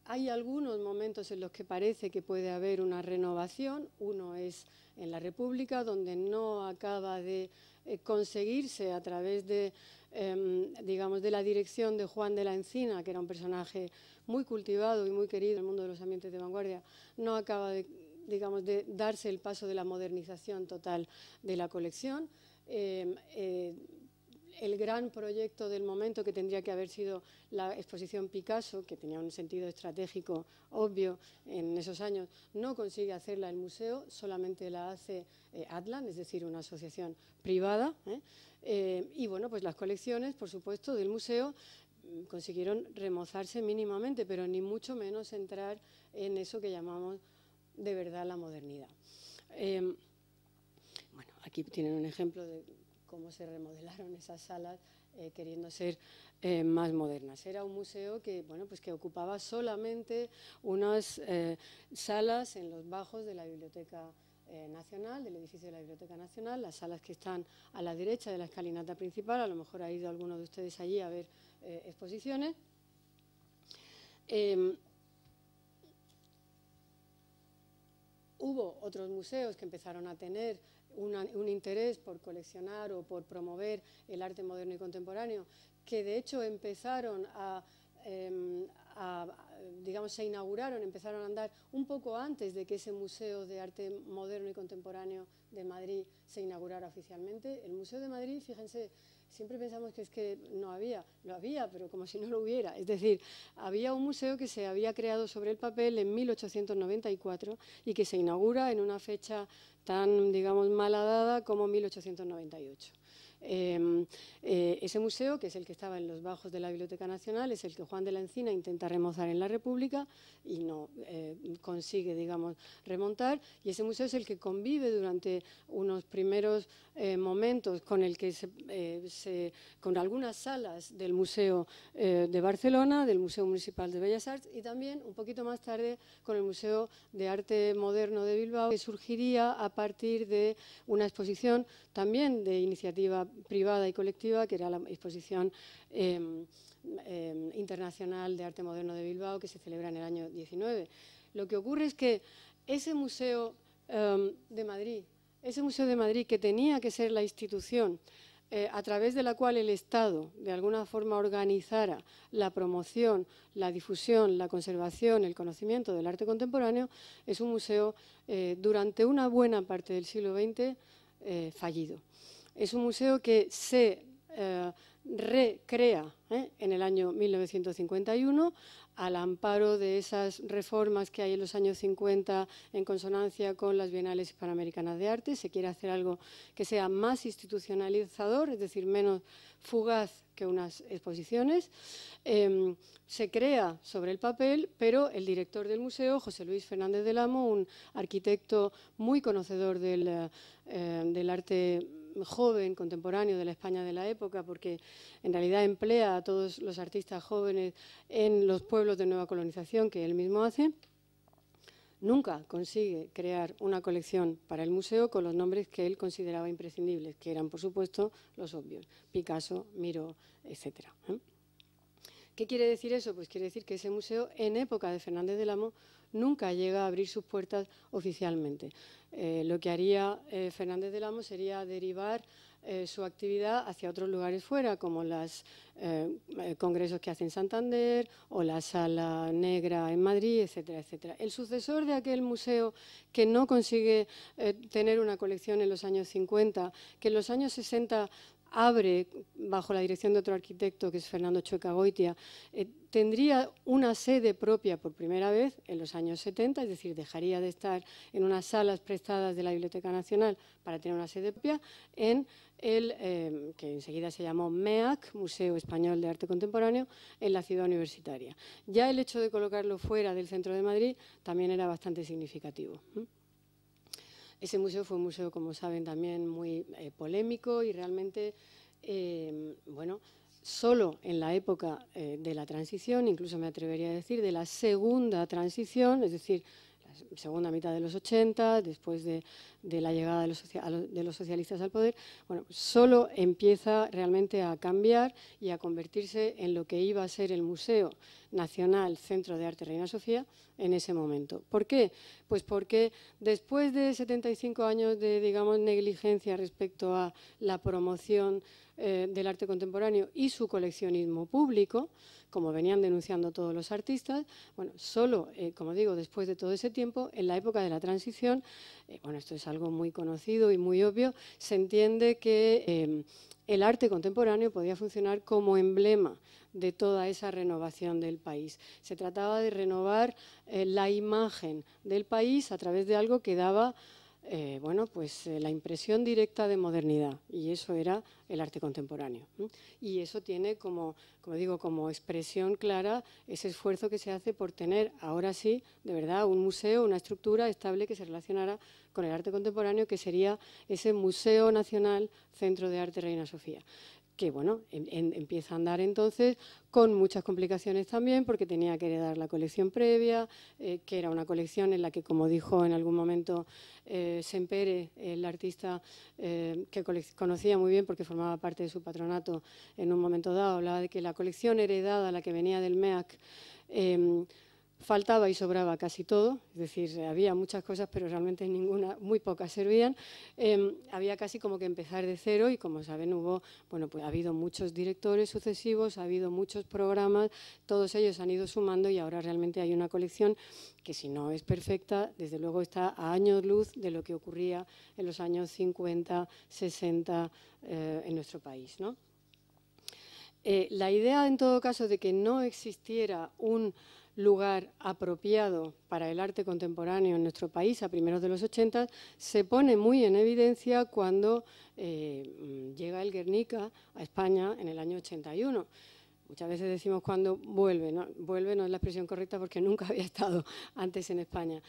hay algunos momentos en los que parece que puede haber una renovación. Uno es en la República, donde no acaba de conseguirse a través de, digamos, de la dirección de Juan de la Encina, que era un personaje muy cultivado y muy querido en el mundo de los ambientes de vanguardia, no acaba de, digamos, de darse el paso de la modernización total de la colección. El gran proyecto del momento, que tendría que haber sido la exposición Picasso, que tenía un sentido estratégico obvio en esos años, no consigue hacerla el museo, solamente la hace Atlan, es decir, una asociación privada. Y bueno, pues las colecciones, por supuesto, del museo consiguieron remozarse mínimamente, pero ni mucho menos entrar en eso que llamamos de verdad la modernidad. Bueno, aquí tienen un ejemplo de cómo se remodelaron esas salas queriendo ser más modernas. Era un museo que, bueno, pues que ocupaba solamente unas salas en los bajos de la Biblioteca Nacional, del edificio de la Biblioteca Nacional, las salas que están a la derecha de la escalinata principal. A lo mejor ha ido alguno de ustedes allí a ver exposiciones. Hubo otros museos que empezaron a tener un interés por coleccionar o por promover el arte moderno y contemporáneo, que de hecho empezaron digamos, se inauguraron, empezaron a andar un poco antes de que ese Museo de Arte Moderno y Contemporáneo de Madrid se inaugurara oficialmente. El Museo de Madrid, fíjense, siempre pensamos que es que no había, lo había, pero como si no lo hubiera. Es decir, había un museo que se había creado sobre el papel en 1894 y que se inaugura en una fecha tan, digamos, malhadada como 1898. Ese museo, que es el que estaba en los bajos de la Biblioteca Nacional, es el que Juan de la Encina intenta remozar en la República y no consigue, digamos, remontar. Y ese museo es el que convive durante unos primeros momentos con el que con algunas salas del Museo de Barcelona, del Museo Municipal de Bellas Artes, y también un poquito más tarde con el Museo de Arte Moderno de Bilbao, que surgiría a partir de una exposición también de iniciativa privada y colectiva, que era la exposición internacional de arte moderno de Bilbao, que se celebra en el año 19. Lo que ocurre es que ese Museo de Madrid, que tenía que ser la institución a través de la cual el Estado de alguna forma organizara la promoción, la difusión, la conservación, el conocimiento del arte contemporáneo, es un museo durante una buena parte del siglo XX fallido. Es un museo que se recrea en el año 1951 al amparo de esas reformas que hay en los años 50 en consonancia con las Bienales Hispanoamericanas de Arte. Se quiere hacer algo que sea más institucionalizador, es decir, menos fugaz que unas exposiciones. Se crea sobre el papel, pero el director del museo, José Luis Fernández del Amo, un arquitecto muy conocedor del arte joven, contemporáneo de la España de la época, porque en realidad emplea a todos los artistas jóvenes en los pueblos de nueva colonización que él mismo hace, nunca consigue crear una colección para el museo con los nombres que él consideraba imprescindibles, que eran, por supuesto, los obvios: Picasso, Miró, etc. ¿Qué quiere decir eso? Pues quiere decir que ese museo, en época de Fernández del Amo, nunca llega a abrir sus puertas oficialmente. Lo que haría Fernández del Amo sería derivar su actividad hacia otros lugares fuera, como los congresos que hace en Santander o la Sala Negra en Madrid, etcétera, etcétera. El sucesor de aquel museo que no consigue tener una colección en los años 50, que en los años 60 abre bajo la dirección de otro arquitecto, que es Fernando Chueca Goitia, tendría una sede propia por primera vez en los años 70, es decir, dejaría de estar en unas salas prestadas de la Biblioteca Nacional para tener una sede propia en el que enseguida se llamó MEAC, Museo Español de Arte Contemporáneo, en la Ciudad Universitaria. Ya el hecho de colocarlo fuera del centro de Madrid también era bastante significativo. Ese museo fue un museo, como saben, también muy polémico y realmente, bueno, solo en la época de la transición, incluso me atrevería a decir de la segunda transición, es decir, la segunda mitad de los 80, después de la llegada de los socialistas al poder, bueno, pues solo empieza realmente a cambiar y a convertirse en lo que iba a ser el Museo Nacional Centro de Arte Reina Sofía en ese momento. ¿Por qué? Pues porque después de 75 años de, digamos, negligencia respecto a la promoción del arte contemporáneo y su coleccionismo público, como venían denunciando todos los artistas, bueno, solo, como digo, después de todo ese tiempo, en la época de la transición, bueno, esto es algo muy conocido y muy obvio, se entiende que el arte contemporáneo podía funcionar como emblema de toda esa renovación del país. Se trataba de renovar la imagen del país a través de algo que daba bueno, pues la impresión directa de modernidad, y eso era el arte contemporáneo. Y eso tiene como digo, como expresión clara ese esfuerzo que se hace por tener, ahora sí, de verdad, un museo, una estructura estable que se relacionara con el arte contemporáneo, que sería ese Museo Nacional Centro de Arte Reina Sofía, que bueno, empieza a andar entonces con muchas complicaciones también, porque tenía que heredar la colección previa, que era una colección en la que, como dijo en algún momento Sempere, el artista que conocía muy bien porque formaba parte de su patronato en un momento dado, hablaba de que la colección heredada, la que venía del MEAC, faltaba y sobraba casi todo, es decir, había muchas cosas, pero realmente ninguna, muy pocas servían. Había casi como que empezar de cero y, como saben, bueno, pues ha habido muchos directores sucesivos, ha habido muchos programas, todos ellos han ido sumando y ahora realmente hay una colección que, si no es perfecta, desde luego está a años luz de lo que ocurría en los años 50, 60 en nuestro país, ¿no? La idea, en todo caso, de que no existiera un lugar apropiado para el arte contemporáneo en nuestro país a primeros de los 80 se pone muy en evidencia cuando llega el Guernica a España en el año 81. Muchas veces decimos cuando vuelve, ¿no? Vuelve no es la expresión correcta porque nunca había estado antes en España.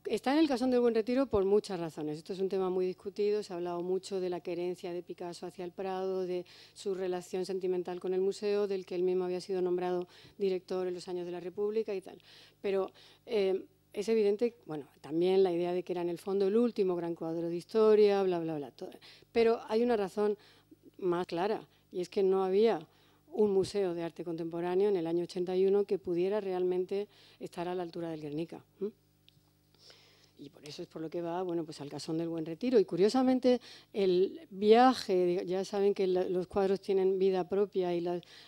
Está en el Casón del Buen Retiro por muchas razones. Esto es un tema muy discutido, se ha hablado mucho de la querencia de Picasso hacia el Prado, de su relación sentimental con el museo, del que él mismo había sido nombrado director en los años de la República y tal. Pero es evidente, bueno, también la idea de que era en el fondo el último gran cuadro de historia, bla, bla, bla. Todo. Pero hay una razón más clara, y es que no había un museo de arte contemporáneo en el año 81 que pudiera realmente estar a la altura del Guernica. Y por eso es por lo que va, bueno, pues al Casón del Buen Retiro. Y curiosamente el viaje, ya saben que los cuadros tienen vida propia y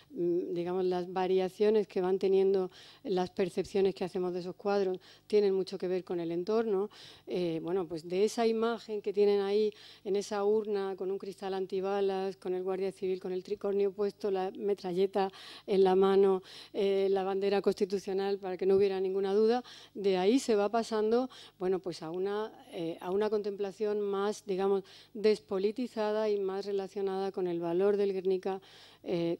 digamos, las variaciones que van teniendo las percepciones que hacemos de esos cuadros tienen mucho que ver con el entorno. Bueno, pues de esa imagen que tienen ahí en esa urna con un cristal antibalas, con el guardia civil, con el tricornio puesto, la metralleta en la mano, la bandera constitucional, para que no hubiera ninguna duda, de ahí se va pasando, bueno, pues a una contemplación más, digamos, despolitizada y más relacionada con el valor del Guernica,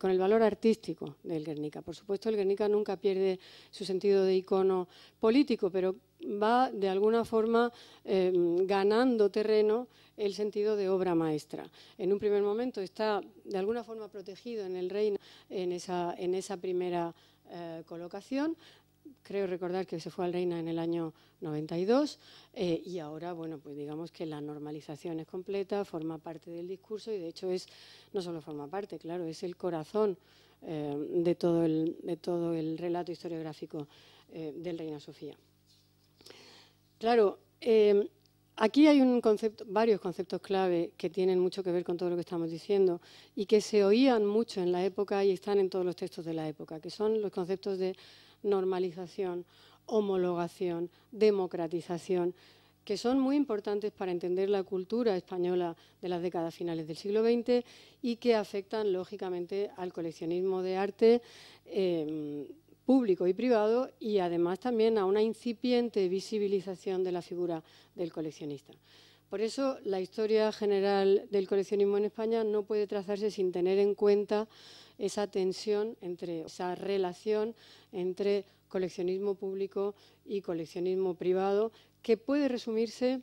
con el valor artístico del Guernica. Por supuesto, el Guernica nunca pierde su sentido de icono político, pero va de alguna forma ganando terreno el sentido de obra maestra. En un primer momento está de alguna forma protegido en el Reina en esa primera colocación. Creo recordar que se fue al Reina en el año 92 y ahora, bueno, pues digamos que la normalización es completa, forma parte del discurso y de hecho no solo forma parte, claro, es el corazón de todo el relato historiográfico del Reina Sofía. Claro, aquí hay varios conceptos clave que tienen mucho que ver con todo lo que estamos diciendo y que se oían mucho en la época y están en todos los textos de la época, que son los conceptos de normalización, homologación, democratización, que son muy importantes para entender la cultura española de las décadas finales del siglo XX y que afectan, lógicamente, al coleccionismo de arte público y privado y, además, también a una incipiente visibilización de la figura del coleccionista. Por eso, la historia general del coleccionismo en España no puede trazarse sin tener en cuenta esa tensión esa relación entre coleccionismo público y coleccionismo privado, que puede resumirse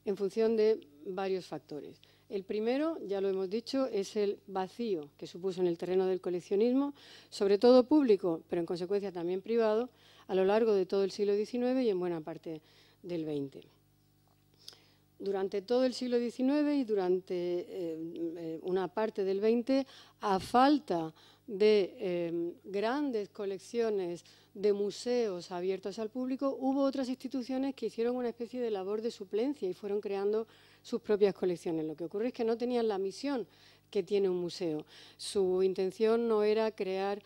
en función de varios factores. El primero, ya lo hemos dicho, es el vacío que supuso en el terreno del coleccionismo, sobre todo público, pero en consecuencia también privado, a lo largo de todo el siglo XIX y en buena parte del XX. Durante todo el siglo XIX y durante una parte del XX, a falta de grandes colecciones de museos abiertos al público, hubo otras instituciones que hicieron una especie de labor de suplencia y fueron creando sus propias colecciones. Lo que ocurre es que no tenían la misión que tiene un museo. Su intención no era crear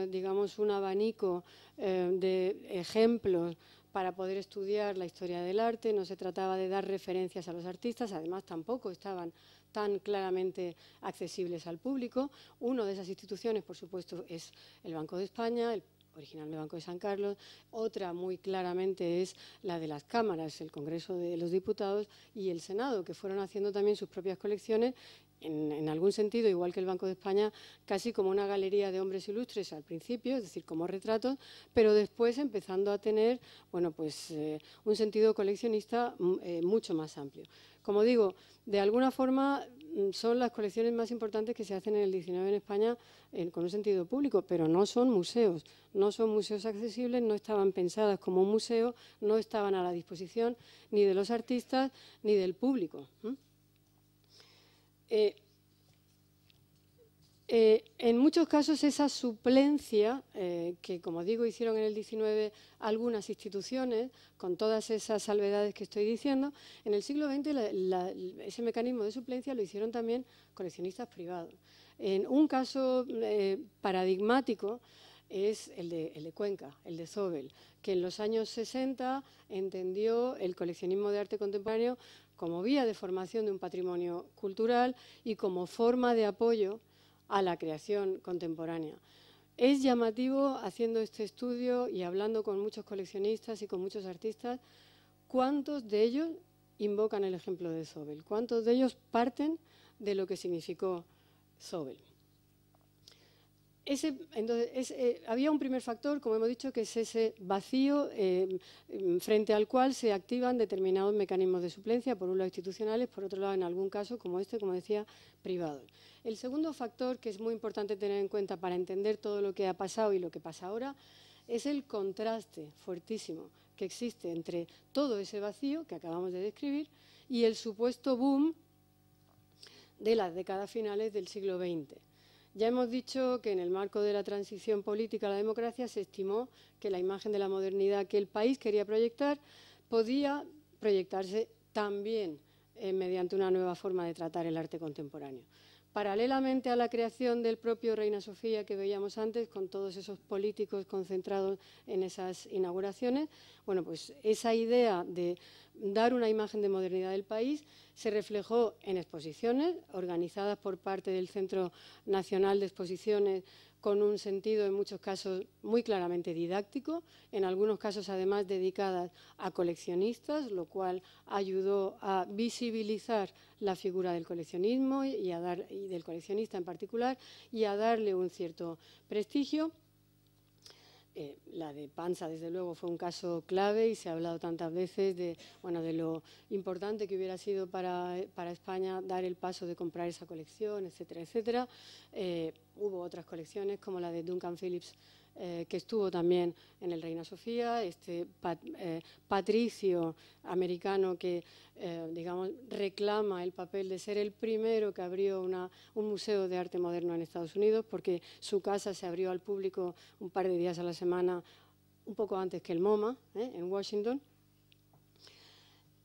digamos, un abanico de ejemplos para poder estudiar la historia del arte, no se trataba de dar referencias a los artistas, además tampoco estaban tan claramente accesibles al público. Una de esas instituciones, por supuesto, es el Banco de España, el original del Banco de San Carlos. Otra muy claramente es la de las cámaras, el Congreso de los Diputados y el Senado, que fueron haciendo también sus propias colecciones, en algún sentido, igual que el Banco de España, casi como una galería de hombres ilustres al principio, es decir, como retratos, pero después empezando a tener, bueno, pues un sentido coleccionista mucho más amplio. Como digo, de alguna forma son las colecciones más importantes que se hacen en el XIX en España con un sentido público, pero no son museos accesibles, no estaban pensadas como un museo, no estaban a la disposición ni de los artistas ni del público. En muchos casos esa suplencia, que como digo hicieron en el XIX algunas instituciones, con todas esas salvedades que estoy diciendo, en el siglo XX ese mecanismo de suplencia lo hicieron también coleccionistas privados. En un caso paradigmático es el de Cuenca, el de Zóbel, que en los años 60 entendió el coleccionismo de arte contemporáneo como vía de formación de un patrimonio cultural y como forma de apoyo a la creación contemporánea. Es llamativo, haciendo este estudio y hablando con muchos coleccionistas y con muchos artistas, cuántos de ellos invocan el ejemplo de Zóbel, cuántos de ellos parten de lo que significó Zóbel. Había un primer factor, como hemos dicho, que es ese vacío frente al cual se activan determinados mecanismos de suplencia, por un lado institucionales, por otro lado, en algún caso, como este, como decía, privados. El segundo factor, que es muy importante tener en cuenta para entender todo lo que ha pasado y lo que pasa ahora, es el contraste fuertísimo que existe entre todo ese vacío que acabamos de describir y el supuesto boom de las décadas finales del siglo XX. Ya hemos dicho que en el marco de la transición política a la democracia se estimó que la imagen de la modernidad que el país quería proyectar podía proyectarse también mediante una nueva forma de tratar el arte contemporáneo. Paralelamente a la creación del propio Reina Sofía que veíamos antes, con todos esos políticos concentrados en esas inauguraciones, bueno, pues esa idea de dar una imagen de modernidad del país se reflejó en exposiciones organizadas por parte del Centro Nacional de Exposiciones con un sentido en muchos casos muy claramente didáctico, en algunos casos además dedicadas a coleccionistas, lo cual ayudó a visibilizar la figura del coleccionismo y del coleccionista en particular y a darle un cierto prestigio. La de Pansa, desde luego, fue un caso clave y se ha hablado tantas veces de lo importante que hubiera sido para España dar el paso de comprar esa colección, etcétera, etcétera. Hubo otras colecciones como la de Duncan Phillips, que estuvo también en el Reina Sofía, este patricio americano que, digamos, reclama el papel de ser el primero que abrió un museo de arte moderno en Estados Unidos, porque su casa se abrió al público un par de días a la semana, un poco antes que el MoMA, en Washington.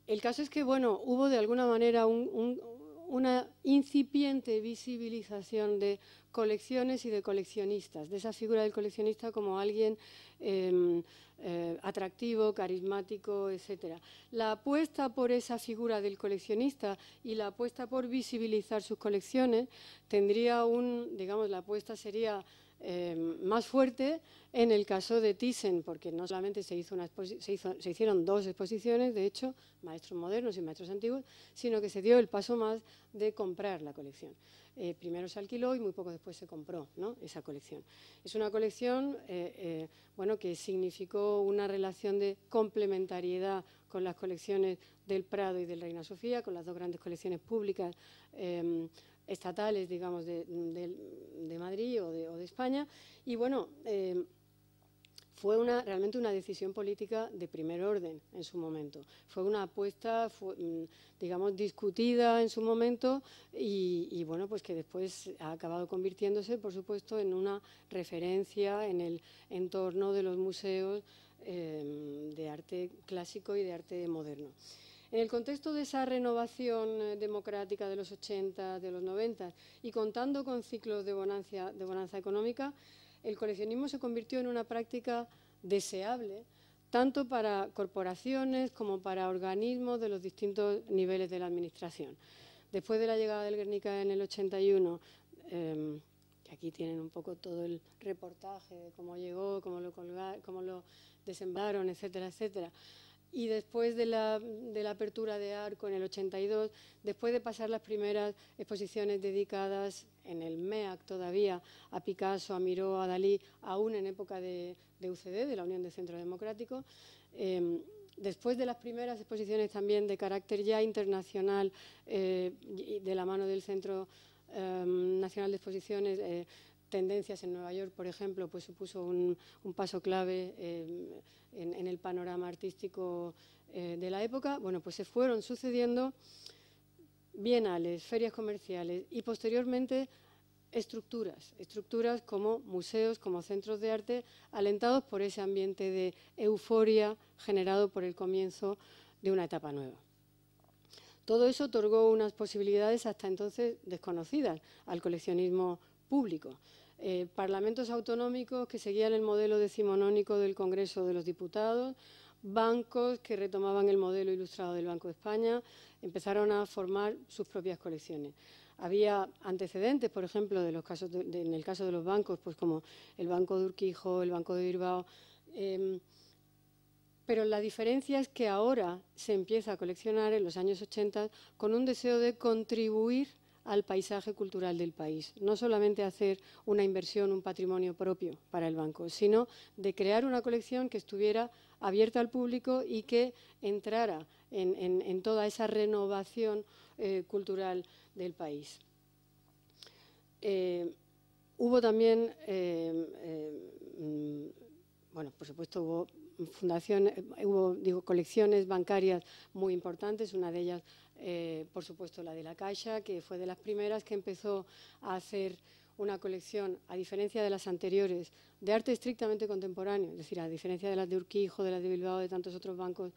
El caso es que, bueno, hubo de alguna manera una incipiente visibilización de colecciones y de coleccionistas, de esa figura del coleccionista como alguien atractivo, carismático, etcétera. La apuesta por esa figura del coleccionista y la apuesta por visibilizar sus colecciones tendría digamos, la apuesta sería más fuerte en el caso de Thyssen, porque no solamente se hicieron 2 exposiciones, de hecho, maestros modernos y maestros antiguos, sino que se dio el paso más de comprar la colección. Primero se alquiló y muy poco después se compró, ¿no?, esa colección. Es una colección bueno, que significó una relación de complementariedad con las colecciones del Prado y del Reina Sofía, con las 2 grandes colecciones públicas estatales, digamos, de Madrid o de España. Y bueno, fue realmente una decisión política de primer orden en su momento. Fue una apuesta, digamos, discutida en su momento y bueno, pues que después ha acabado convirtiéndose, por supuesto, en una referencia en el entorno de los museos de arte clásico y de arte moderno. En el contexto de esa renovación democrática de los 80, de los 90 y contando con ciclos de bonanza económica, el coleccionismo se convirtió en una práctica deseable tanto para corporaciones como para organismos de los distintos niveles de la administración. Después de la llegada del Guernica en el 81, que aquí tienen un poco todo el reportaje de cómo llegó, cómo lo desemblaron, etcétera, etcétera. Y después de la apertura de Arco en el 82, después de pasar las primeras exposiciones dedicadas en el MEAC todavía a Picasso, a Miró, a Dalí, aún en época de UCD, de la Unión de Centro Democrático, después de las primeras exposiciones también de carácter ya internacional, de la mano del Centro Nacional de Exposiciones, Tendencias en Nueva York, por ejemplo, pues supuso un paso clave en el panorama artístico de la época. Bueno, pues se fueron sucediendo bienales, ferias comerciales y posteriormente estructuras como museos, como centros de arte, alentados por ese ambiente de euforia generado por el comienzo de una etapa nueva. Todo eso otorgó unas posibilidades hasta entonces desconocidas al coleccionismo público. Parlamentos autonómicos que seguían el modelo decimonónico del Congreso de los Diputados, bancos que retomaban el modelo ilustrado del Banco de España, empezaron a formar sus propias colecciones. Había antecedentes, por ejemplo, de los casos en el caso de los bancos, pues como el Banco de Urquijo, el Banco de Bilbao, pero la diferencia es que ahora se empieza a coleccionar en los años 80 con un deseo de contribuir al paisaje cultural del país. No solamente hacer una inversión, un patrimonio propio para el banco, sino de crear una colección que estuviera abierta al público y que entrara en toda esa renovación cultural del país. Hubo también, bueno, por supuesto hubo fundaciones, hubo colecciones bancarias muy importantes, una de ellas, por supuesto, la de la Caixa, que fue de las primeras que empezó a hacer una colección, a diferencia de las anteriores, de arte estrictamente contemporáneo, es decir, a diferencia de las de Urquijo, de las de Bilbao, de tantos otros bancos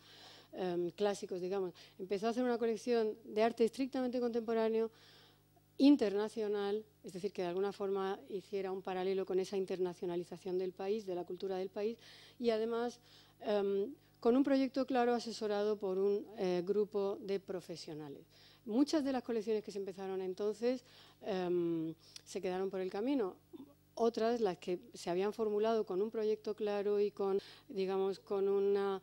clásicos, digamos, empezó a hacer una colección de arte estrictamente contemporáneo, internacional, es decir, que de alguna forma hiciera un paralelo con esa internacionalización del país, de la cultura del país, y además con un proyecto claro asesorado por un grupo de profesionales. Muchas de las colecciones que se empezaron entonces se quedaron por el camino. Otras, las que se habían formulado con un proyecto claro y con, digamos, con una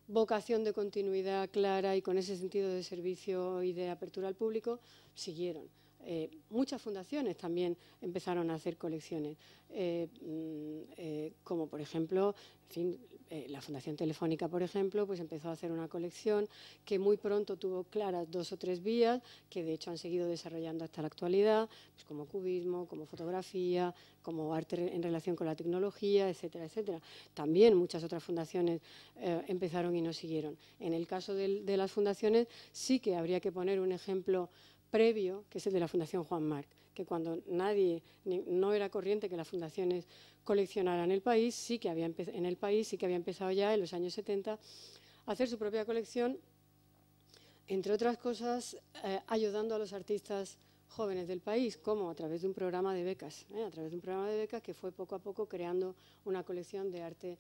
vocación de continuidad clara y con ese sentido de servicio y de apertura al público, siguieron. Muchas fundaciones también empezaron a hacer colecciones, como por ejemplo, en fin, la Fundación Telefónica, por ejemplo, pues empezó a hacer una colección que muy pronto tuvo claras 2 o 3 vías, que de hecho han seguido desarrollando hasta la actualidad, pues como cubismo, como fotografía, como arte en relación con la tecnología, etcétera, etcétera. También muchas otras fundaciones empezaron y no siguieron. En el caso de las fundaciones sí que habría que poner un ejemplo previo, que es el de la Fundación Juan March, que cuando no era corriente que las fundaciones coleccionaran en el país, sí que había empezado ya en los años 70 a hacer su propia colección, entre otras cosas ayudando a los artistas jóvenes del país, como a través de un programa de becas, que fue poco a poco creando una colección de arte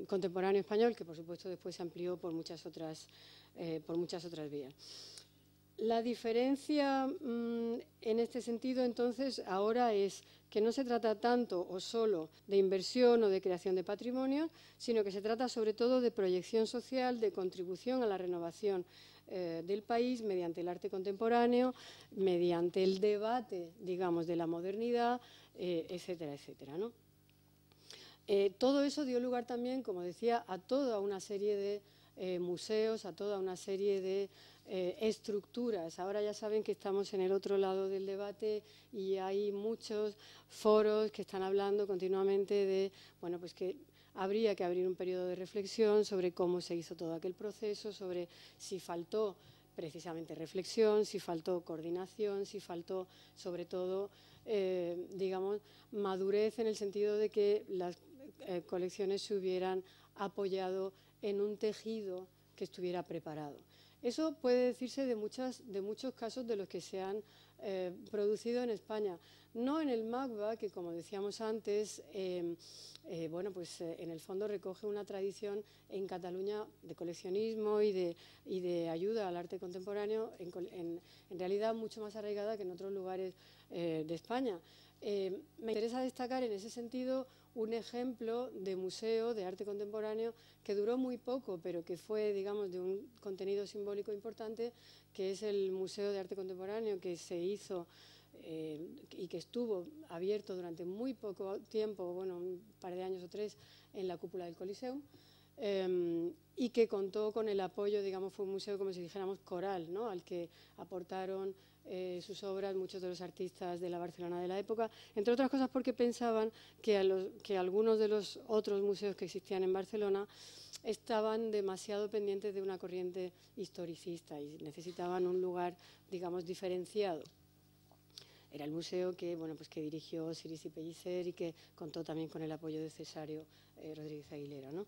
contemporáneo español, que por supuesto después se amplió por muchas otras vías. La diferencia en este sentido, entonces, ahora es que no se trata tanto o solo de inversión o de creación de patrimonio, sino que se trata sobre todo de proyección social, de contribución a la renovación del país mediante el arte contemporáneo, mediante el debate, digamos, de la modernidad, etcétera, etcétera, ¿no? Todo eso dio lugar también, como decía, a toda una serie de museos, a toda una serie de estructuras. Ahora ya saben que estamos en el otro lado del debate y hay muchos foros que están hablando continuamente de, bueno, pues que habría que abrir un periodo de reflexión sobre cómo se hizo todo aquel proceso, sobre si faltó precisamente reflexión, si faltó coordinación, si faltó sobre todo, digamos, madurez en el sentido de que las colecciones se hubieran apoyado en un tejido que estuviera preparado. Eso puede decirse de muchos casos de los que se han producido en España. No en el MACBA, que como decíamos antes, bueno, pues en el fondo recoge una tradición en Cataluña de coleccionismo y de ayuda al arte contemporáneo, en realidad mucho más arraigada que en otros lugares de España. Me interesa destacar en ese sentido un ejemplo de museo de arte contemporáneo que duró muy poco, pero que fue, digamos, de un contenido simbólico importante, que es el Museo de Arte Contemporáneo, que se hizo y que estuvo abierto durante muy poco tiempo, bueno, un par de años o 3, en la cúpula del Coliseum, y que contó con el apoyo, digamos, fue un museo, como si dijéramos, coral, ¿no?, al que aportaron sus obras muchos de los artistas de la Barcelona de la época, entre otras cosas porque pensaban que algunos de los otros museos que existían en Barcelona estaban demasiado pendientes de una corriente historicista y necesitaban un lugar, digamos, diferenciado. Era el museo que, bueno, pues que dirigió Cirici Pellicer y que contó también con el apoyo de Cesario Rodríguez Aguilera, ¿no?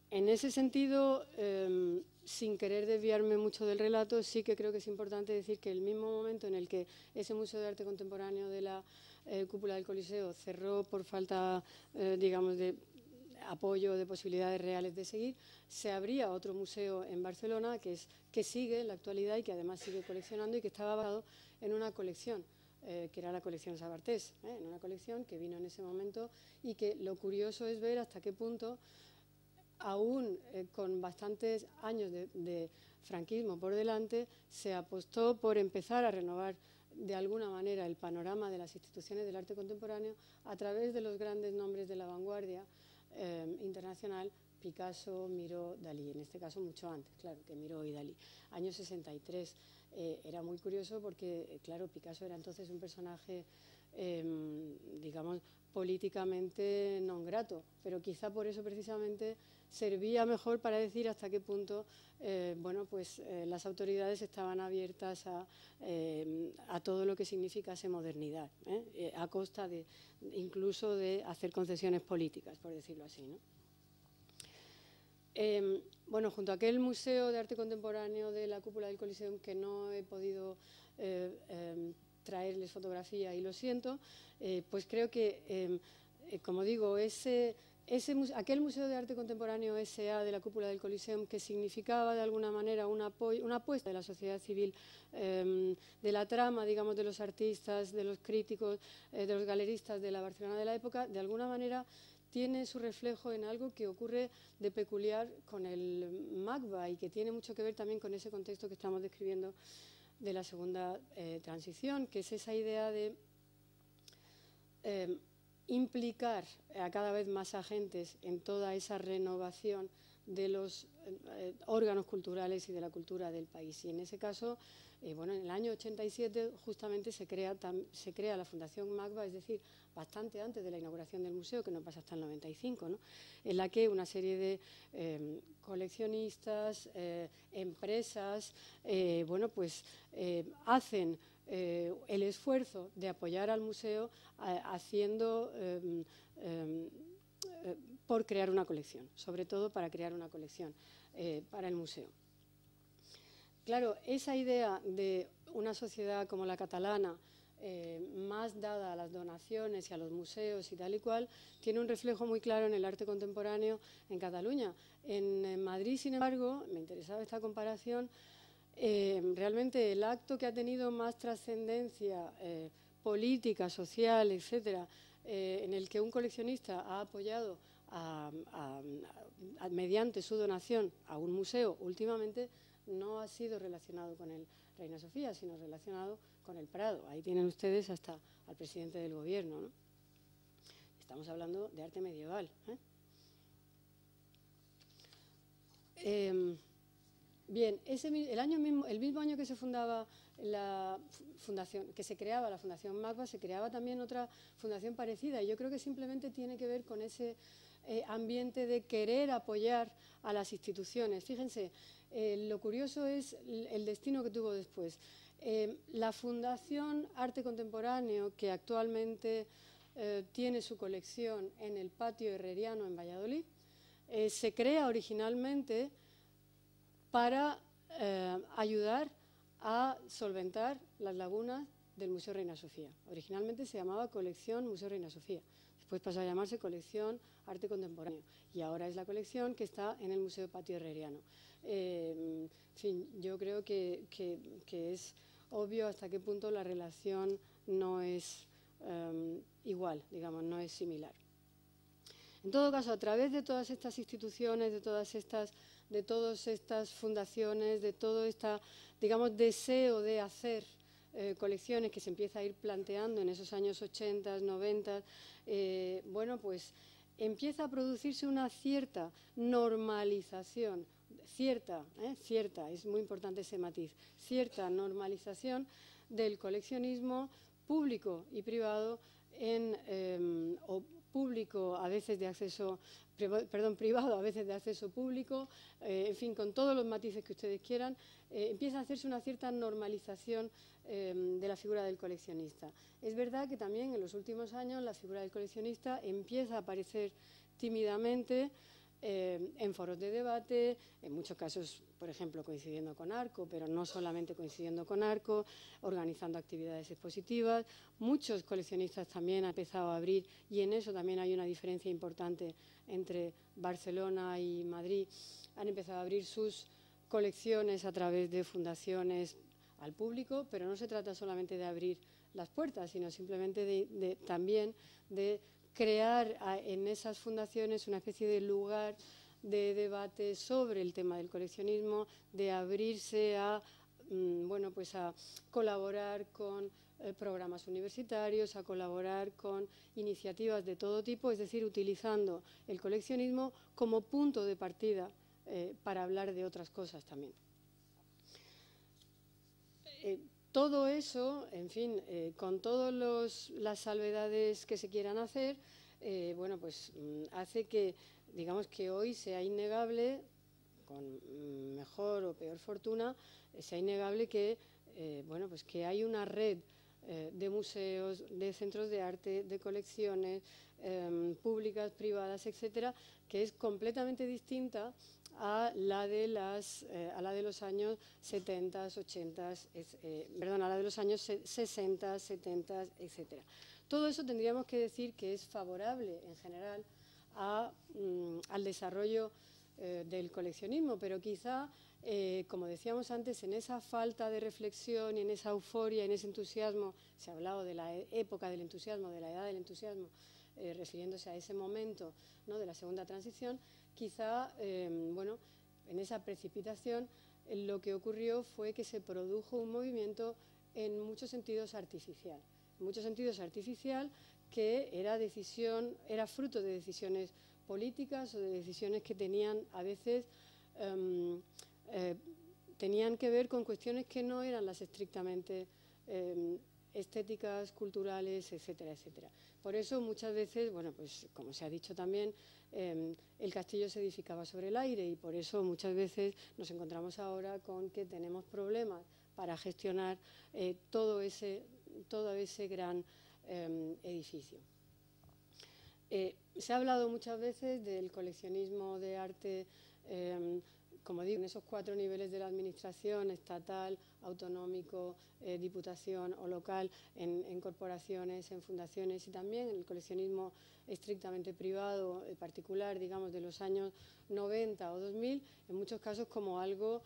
En ese sentido, sin querer desviarme mucho del relato, sí que creo que es importante decir que el mismo momento en el que ese Museo de Arte Contemporáneo de la cúpula del Coliseo cerró por falta, digamos, de apoyo, de posibilidades reales de seguir, se abría otro museo en Barcelona que sigue en la actualidad y que además sigue coleccionando y que estaba basado en una colección, que era la colección Sabartés, en una colección que vino en ese momento y que lo curioso es ver hasta qué punto, aún con bastantes años de franquismo por delante, se apostó por empezar a renovar de alguna manera el panorama de las instituciones del arte contemporáneo a través de los grandes nombres de la vanguardia internacional, Picasso, Miró, Dalí, en este caso mucho antes, claro, que Miró y Dalí. Año 63, era muy curioso porque, claro, Picasso era entonces un personaje, digamos, políticamente non grato, pero quizá por eso precisamente servía mejor para decir hasta qué punto bueno, pues, las autoridades estaban abiertas a todo lo que significase modernidad, a costa de, incluso de hacer concesiones políticas, por decirlo así, ¿no? Bueno, junto a aquel Museo de Arte Contemporáneo de la cúpula del Coliseum, que no he podido traerles fotografía y lo siento, pues creo que, como digo, aquel Museo de Arte Contemporáneo S.A. de la cúpula del Coliseum, que significaba de alguna manera una apuesta de la sociedad civil, de la trama, digamos, de los artistas, de los críticos, de los galeristas de la Barcelona de la época, de alguna manera tiene su reflejo en algo que ocurre de peculiar con el MACBA y que tiene mucho que ver también con ese contexto que estamos describiendo de la segunda transición, que es esa idea de implicar a cada vez más agentes en toda esa renovación de los órganos culturales y de la cultura del país. Y en ese caso, bueno, en el año 87 justamente se crea la Fundación MACBA, es decir, bastante antes de la inauguración del museo, que no pasa hasta el 95, ¿no?, en la que una serie de coleccionistas, empresas, bueno, pues hacen el esfuerzo de apoyar al museo haciendo por crear una colección, sobre todo para crear una colección para el museo. Claro, esa idea de una sociedad como la catalana, más dada a las donaciones y a los museos y tal y cual, tiene un reflejo muy claro en el arte contemporáneo en Cataluña. En Madrid, sin embargo, me interesaba esta comparación, realmente el acto que ha tenido más trascendencia política, social, etcétera, en el que un coleccionista ha apoyado mediante su donación a un museo últimamente, no ha sido relacionado con el Reina Sofía, sino relacionado con el Prado. Ahí tienen ustedes hasta al presidente del gobierno, ¿no? Estamos hablando de arte medieval, bien, el mismo año que se fundaba la fundación, que se creaba la Fundación MACBA, se creaba también otra fundación parecida, y yo creo que simplemente tiene que ver con ese ambiente de querer apoyar a las instituciones. Fíjense, lo curioso es el destino que tuvo después. La Fundación Arte Contemporáneo, que actualmente tiene su colección en el Patio Herreriano en Valladolid, se crea originalmente para ayudar a solventar las lagunas del Museo Reina Sofía. Originalmente se llamaba Colección Museo Reina Sofía, después pasó a llamarse Colección Arte Contemporáneo y ahora es la colección que está en el Museo Patio Herreriano. En fin, yo creo que es obvio hasta qué punto la relación no es igual, digamos, no es similar. En todo caso, a través de todas estas instituciones, de todas estas fundaciones, de todo este, digamos, deseo de hacer colecciones que se empieza a ir planteando en esos años 80, 90, bueno, pues empieza a producirse una cierta normalización, cierta, es muy importante ese matiz, cierta normalización del coleccionismo público y privado o público a veces de acceso, privado a veces de acceso público, en fin, con todos los matices que ustedes quieran, empieza a hacerse una cierta normalización de la figura del coleccionista. Es verdad que también en los últimos años la figura del coleccionista empieza a aparecer tímidamente en foros de debate, en muchos casos, por ejemplo, coincidiendo con ARCO, pero no solamente coincidiendo con ARCO, organizando actividades expositivas. Muchos coleccionistas también han empezado a abrir, y en eso también hay una diferencia importante entre Barcelona y Madrid, han empezado a abrir sus colecciones a través de fundaciones al público, pero no se trata solamente de abrir las puertas, sino simplemente también de crear en esas fundaciones una especie de lugar de debate sobre el tema del coleccionismo, de abrirse a, bueno, pues a colaborar con programas universitarios, a colaborar con iniciativas de todo tipo, es decir, utilizando el coleccionismo como punto de partida para hablar de otras cosas también. Todo eso, en fin, con todas las salvedades que se quieran hacer, bueno, pues hace que, digamos, que hoy sea innegable, con mejor o peor fortuna, sea innegable que, bueno, pues que hay una red de museos, de centros de arte, de colecciones públicas, privadas, etcétera, que es completamente distinta a la de los años 70, 80, perdón, a la de los años 60, 70, etcétera. Todo eso tendríamos que decir que es favorable en general al desarrollo del coleccionismo, pero quizá, como decíamos antes, en esa falta de reflexión y en esa euforia, en ese entusiasmo, se ha hablado de la época del entusiasmo, de la edad del entusiasmo, refiriéndose a ese momento, ¿no?, de la segunda transición, quizá, bueno, en esa precipitación lo que ocurrió fue que se produjo un movimiento en muchos sentidos artificial. En muchos sentidos artificial que era fruto de decisiones políticas o de decisiones que tenían a veces tenían que ver con cuestiones que no eran las estrictamente estéticas, culturales, etcétera, etcétera. Por eso muchas veces, bueno, pues como se ha dicho también, el castillo se edificaba sobre el aire y por eso muchas veces nos encontramos ahora con que tenemos problemas para gestionar todo ese gran edificio. Se ha hablado muchas veces del coleccionismo de arte, como digo, en esos 4 niveles de la administración, estatal, autonómico, diputación o local, en corporaciones, en fundaciones y también en el coleccionismo estrictamente privado, particular, digamos, de los años 90 o 2000, en muchos casos como algo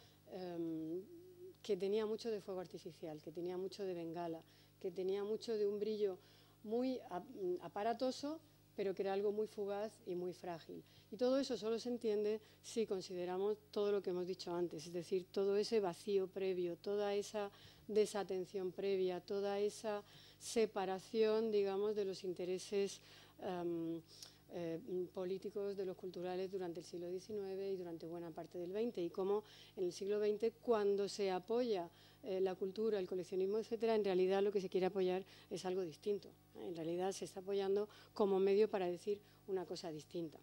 que tenía mucho de fuego artificial, que tenía mucho de bengala, que tenía mucho de un brillo muy aparatoso, pero que era algo muy fugaz y muy frágil. Y todo eso solo se entiende si consideramos todo lo que hemos dicho antes, es decir, todo ese vacío previo, toda esa desatención previa, toda esa separación, digamos, de los intereses políticos, de los culturales durante el siglo XIX y durante buena parte del XX, y cómo en el siglo XX, cuando se apoya la cultura, el coleccionismo, etcétera, en realidad lo que se quiere apoyar es algo distinto. En realidad se está apoyando como medio para decir una cosa distinta.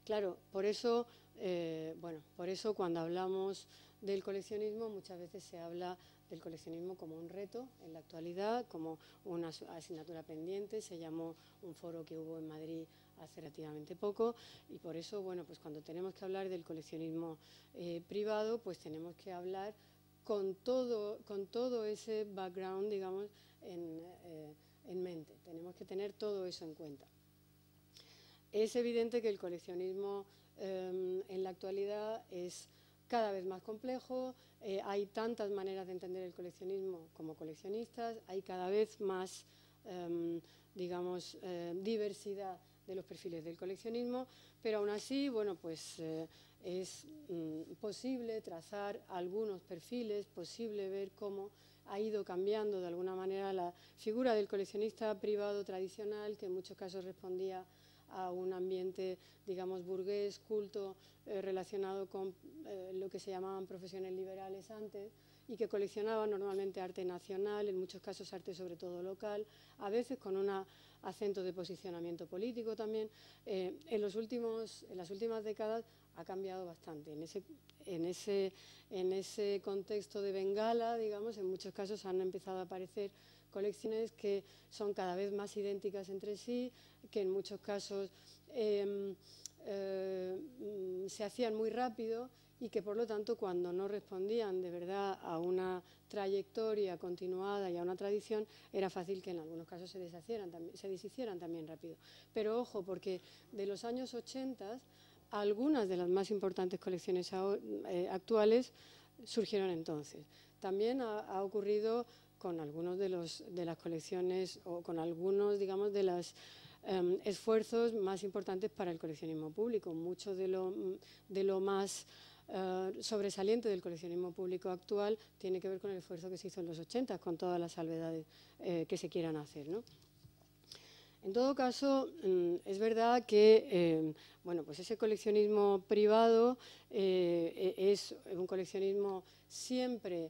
Claro, por eso cuando hablamos del coleccionismo muchas veces se habla del coleccionismo como un reto en la actualidad, como una asignatura pendiente. Se llamó un foro que hubo en Madrid hace relativamente poco, y por eso, bueno, pues cuando tenemos que hablar del coleccionismo privado, pues tenemos que hablar con todo ese background, digamos, en mente. Tenemos que tener todo eso en cuenta. Es evidente que el coleccionismo en la actualidad es cada vez más complejo, hay tantas maneras de entender el coleccionismo como coleccionistas, hay cada vez más, diversidad de los perfiles del coleccionismo, pero aún así, bueno, pues es posible trazar algunos perfiles, posible ver cómo ha ido cambiando de alguna manera la figura del coleccionista privado tradicional, que en muchos casos respondía a un ambiente, digamos, burgués, culto, relacionado con lo que se llamaban profesiones liberales antes, y que coleccionaba normalmente arte nacional, en muchos casos arte sobre todo local, a veces con un acento de posicionamiento político también. En las últimas décadas ha cambiado bastante. En ese contexto de Bengala, digamos, en muchos casos han empezado a aparecer colecciones que son cada vez más idénticas entre sí, que en muchos casos se hacían muy rápido y que, por lo tanto, cuando no respondían de verdad a una trayectoria continuada y a una tradición, era fácil que en algunos casos se deshicieran también rápido. Pero ojo, porque de los años 80, algunas de las más importantes colecciones actuales surgieron entonces. También ha ocurrido con algunos de las colecciones, o con algunos, digamos, de los esfuerzos más importantes para el coleccionismo público. Mucho de lo más sobresaliente del coleccionismo público actual tiene que ver con el esfuerzo que se hizo en los 80, con todas las salvedades que se quieran hacer, ¿no? En todo caso, es verdad que bueno, pues ese coleccionismo privado es un coleccionismo siempre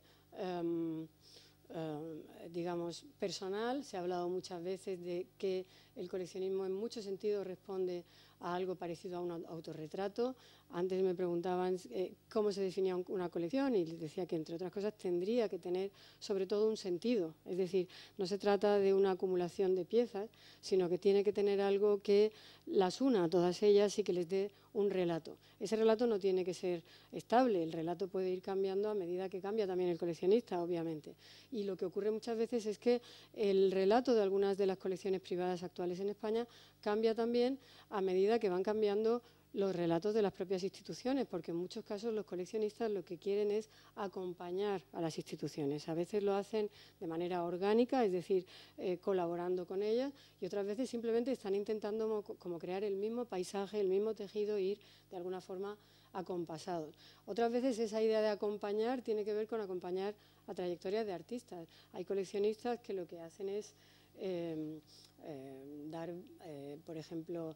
digamos, personal. Se ha hablado muchas veces de que el coleccionismo en muchos sentidos responde a algo parecido a un autorretrato. Antes me preguntaban cómo se definía una colección, y les decía que, entre otras cosas, tendría que tener sobre todo un sentido. Es decir, no se trata de una acumulación de piezas, sino que tiene que tener algo que las una a todas ellas y que les dé un relato. Ese relato no tiene que ser estable, el relato puede ir cambiando a medida que cambia también el coleccionista, obviamente. Y lo que ocurre muchas veces es que el relato de algunas de las colecciones privadas actuales en España cambia también a medida que van cambiando los relatos de las propias instituciones, porque en muchos casos los coleccionistas lo que quieren es acompañar a las instituciones. A veces lo hacen de manera orgánica, es decir, colaborando con ellas, y otras veces simplemente están intentando como crear el mismo paisaje, el mismo tejido, e ir de alguna forma acompasados. Otras veces esa idea de acompañar tiene que ver con acompañar a trayectorias de artistas. Hay coleccionistas que lo que hacen es dar, por ejemplo,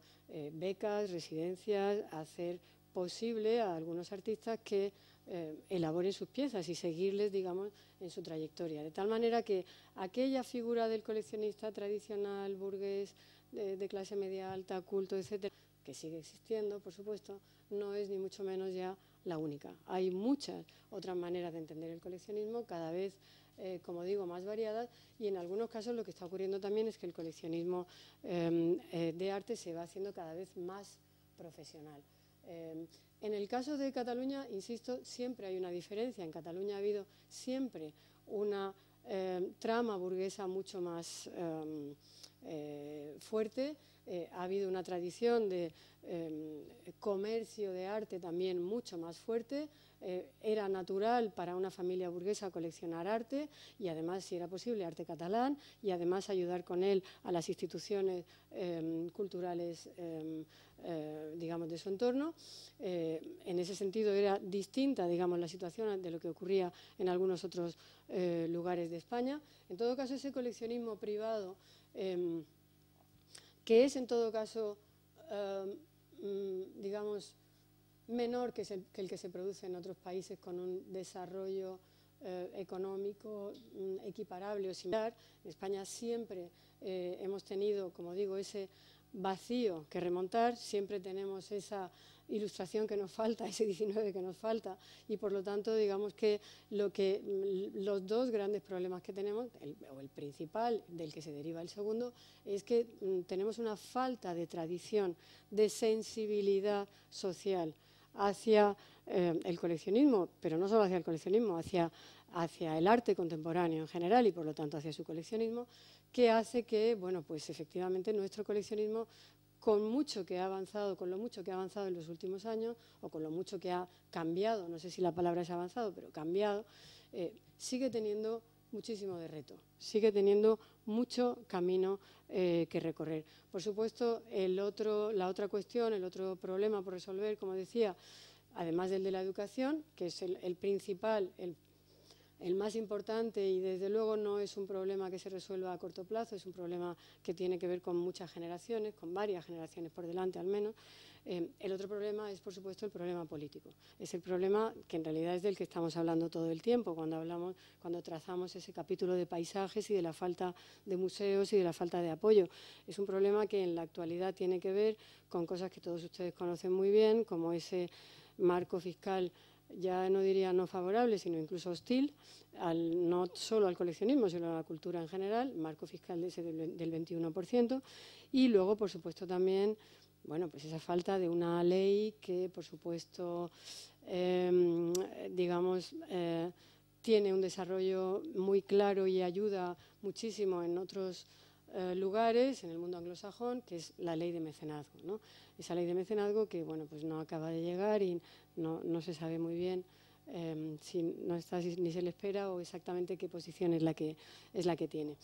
becas, residencias, hacer posible a algunos artistas que elaboren sus piezas y seguirles, digamos, en su trayectoria. De tal manera que aquella figura del coleccionista tradicional, burgués, de clase media alta, culto, etcétera, que sigue existiendo, por supuesto, no es ni mucho menos ya la única. Hay muchas otras maneras de entender el coleccionismo, cada vez, como digo, más variadas, y en algunos casos lo que está ocurriendo también es que el coleccionismo de arte se va haciendo cada vez más profesional. En el caso de Cataluña, insisto, siempre hay una diferencia. En Cataluña ha habido siempre una trama burguesa mucho más fuerte. ha habido una tradición de comercio de arte también mucho más fuerte. Era natural para una familia burguesa coleccionar arte y además, si era posible, arte catalán, y además ayudar con él a las instituciones culturales digamos, de su entorno. En ese sentido era distinta, digamos, la situación de lo que ocurría en algunos otros lugares de España. En todo caso, ese coleccionismo privado, que es en todo caso, digamos, menor que el que se produce en otros países con un desarrollo económico equiparable o similar. En España siempre hemos tenido, como digo, ese vacío que remontar, siempre tenemos esa ilustración que nos falta, ese 19 que nos falta, y por lo tanto digamos que los dos grandes problemas que tenemos, o el principal del que se deriva el segundo, es que tenemos una falta de tradición, de sensibilidad social hacia el coleccionismo, pero no solo hacia el coleccionismo, hacia el arte contemporáneo en general y por lo tanto hacia su coleccionismo, que hace que, bueno, pues efectivamente nuestro coleccionismo, con lo mucho que ha avanzado en los últimos años, o con lo mucho que ha cambiado, no sé si la palabra es avanzado, pero cambiado, sigue teniendo muchísimo de reto, sigue teniendo mucho camino que recorrer. Por supuesto, la otra cuestión, el otro problema por resolver, como decía, además del de la educación, que es el principal, el más importante, y desde luego no es un problema que se resuelva a corto plazo, es un problema que tiene que ver con muchas generaciones, con varias generaciones por delante al menos. El otro problema es, por supuesto, el problema político. Es el problema que en realidad es del que estamos hablando todo el tiempo cuando trazamos ese capítulo de paisajes y de la falta de museos y de la falta de apoyo. Es un problema que en la actualidad tiene que ver con cosas que todos ustedes conocen muy bien, como ese marco fiscal, ya no diría no favorable, sino incluso hostil, no solo al coleccionismo, sino a la cultura en general, marco fiscal del 21%, y luego, por supuesto, también, bueno, pues esa falta de una ley que, por supuesto, digamos, tiene un desarrollo muy claro y ayuda muchísimo en otros lugares, en el mundo anglosajón, que es la ley de mecenazgo, ¿no? Esa ley de mecenazgo que, bueno, pues no acaba de llegar y no se sabe muy bien si no está ni se le espera o exactamente qué posición es la que tiene.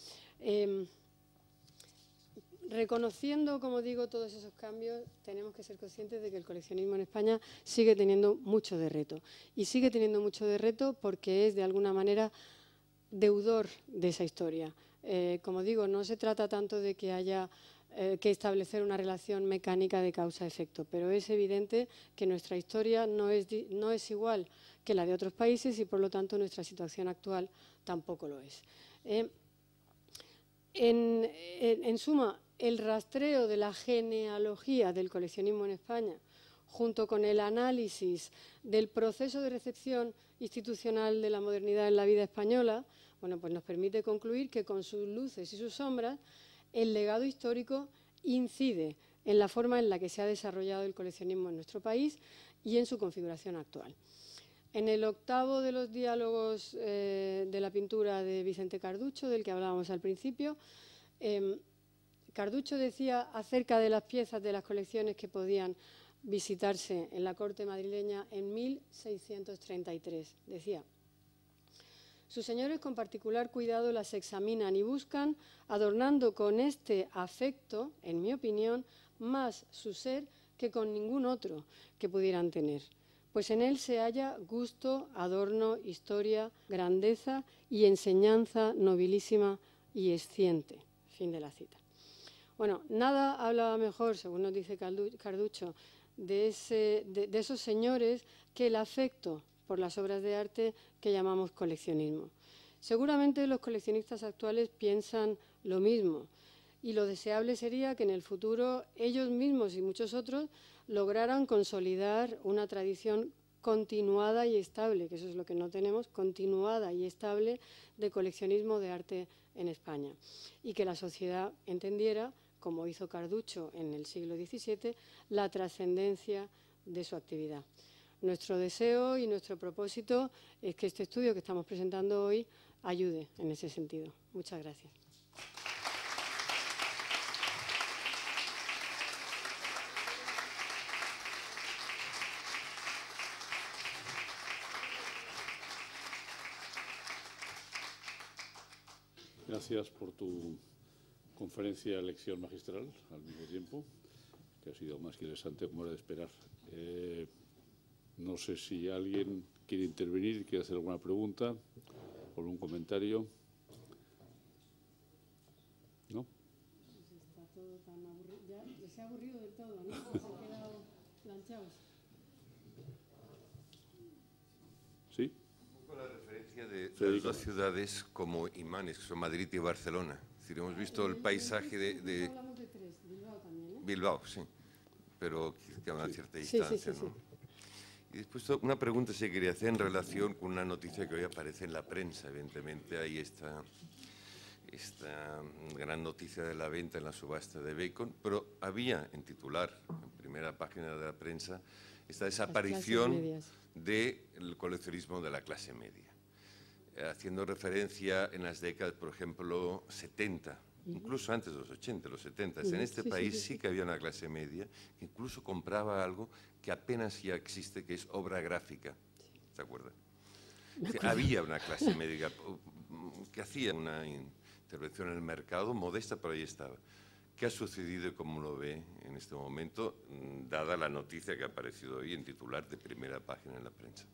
Reconociendo, como digo, todos esos cambios, tenemos que ser conscientes de que el coleccionismo en España sigue teniendo mucho de reto. Y sigue teniendo mucho de reto porque es, de alguna manera, deudor de esa historia. Como digo, no se trata tanto de que haya que establecer una relación mecánica de causa-efecto, pero es evidente que nuestra historia no es igual que la de otros países y, por lo tanto, nuestra situación actual tampoco lo es. En suma, el rastreo de la genealogía del coleccionismo en España, junto con el análisis del proceso de recepción institucional de la modernidad en la vida española, bueno, pues nos permite concluir que con sus luces y sus sombras, el legado histórico incide en la forma en la que se ha desarrollado el coleccionismo en nuestro país y en su configuración actual. En el octavo de los diálogos de la pintura de Vicente Carducho, del que hablábamos al principio, Carducho decía acerca de las piezas de las colecciones que podían visitarse en la corte madrileña en 1633. Decía: sus señores con particular cuidado las examinan y buscan, adornando con este afecto, en mi opinión, más su ser que con ningún otro que pudieran tener, pues en él se halla gusto, adorno, historia, grandeza y enseñanza nobilísima y esciente. Fin de la cita. Bueno, nada hablaba mejor, según nos dice Carducho, de esos señores que el afecto por las obras de arte que llamamos coleccionismo. Seguramente los coleccionistas actuales piensan lo mismo y lo deseable sería que en el futuro ellos mismos y muchos otros lograran consolidar una tradición continuada y estable, que eso es lo que no tenemos, continuada y estable de coleccionismo de arte en España, y que la sociedad entendiera, como hizo Carducho en el siglo XVII, la trascendencia de su actividad. Nuestro deseo y nuestro propósito es que este estudio que estamos presentando hoy ayude en ese sentido. Muchas gracias. gracias por tu conferencia lección magistral al mismo tiempo, que ha sido más que interesante como era de esperar. No sé si alguien quiere intervenir, quiere hacer alguna pregunta o algún comentario. ¿No? Está todo tan aburrido. Ya se ha aburrido del todo, ¿no? Se han quedado planchados. ¿Sí? Un poco la referencia de las dos ciudades como imanes, que son Madrid y Barcelona. Es decir, hemos visto el paisaje de Hablamos de tres, Bilbao también, ¿eh? Bilbao, sí, pero que a una cierta distancia, sí. ¿no? Y después una pregunta se quería hacer en relación con una noticia que hoy aparece en la prensa, evidentemente. Hay esta gran noticia de la venta en la subasta de Bacon, pero había en titular, en primera página de la prensa, esta desaparición del coleccionismo de la clase media, haciendo referencia en las décadas, por ejemplo, 70, incluso antes de los 80, los 70. En este país sí que había una clase media que incluso compraba algo que apenas ya existe, que es obra gráfica. ¿Se acuerda? Había una clase media que hacía una intervención en el mercado, modesta, pero ahí estaba. ¿Qué ha sucedido y cómo lo ve en este momento, dada la noticia que ha aparecido hoy en titular de primera página en la prensa?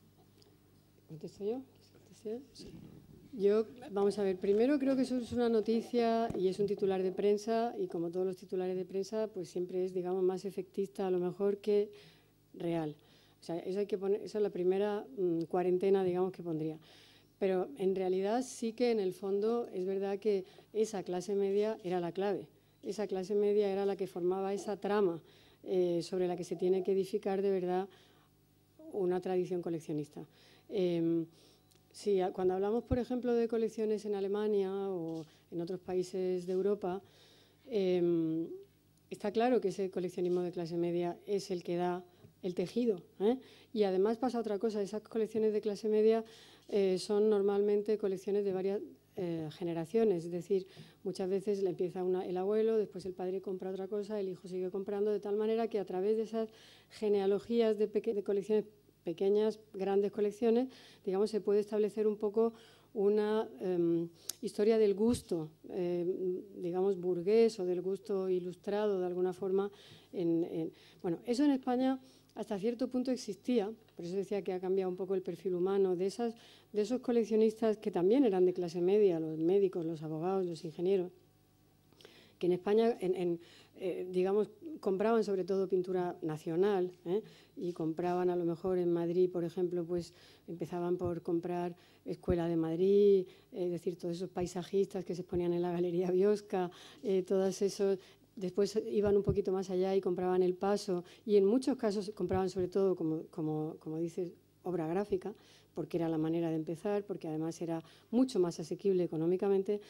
¿Contesto yo? Sí. Yo, vamos a ver, primero creo que eso es una noticia y es un titular de prensa, y como todos los titulares de prensa, pues siempre es, digamos, más efectista a lo mejor que real. O sea, eso hay que poner, esa es la primera cuarentena, digamos, que pondría. Pero en realidad sí que en el fondo es verdad que esa clase media era la clave. Esa clase media era la que formaba esa trama sobre la que se tiene que edificar de verdad una tradición coleccionista. Sí, cuando hablamos, por ejemplo, de colecciones en Alemania o en otros países de Europa, está claro que ese coleccionismo de clase media es el que da el tejido, ¿eh? Y además pasa otra cosa, esas colecciones de clase media son normalmente colecciones de varias generaciones, es decir, muchas veces le empieza el abuelo, después el padre compra otra cosa, el hijo sigue comprando, de tal manera que a través de esas genealogías de colecciones pequeñas, grandes colecciones, digamos, se puede establecer un poco una historia del gusto, digamos, burgués o del gusto ilustrado de alguna forma. Bueno, eso en España hasta cierto punto existía, por eso decía que ha cambiado un poco el perfil humano, de esos coleccionistas que también eran de clase media, los médicos, los abogados, los ingenieros, que en España, digamos, compraban sobre todo pintura nacional, y compraban a lo mejor en Madrid, por ejemplo, pues empezaban por comprar Escuela de Madrid, es decir, todos esos paisajistas que se exponían en la Galería Biosca, todos esos. Después iban un poquito más allá y compraban El Paso, y en muchos casos compraban sobre todo, como dices, obra gráfica, porque era la manera de empezar, porque además era mucho más asequible económicamente.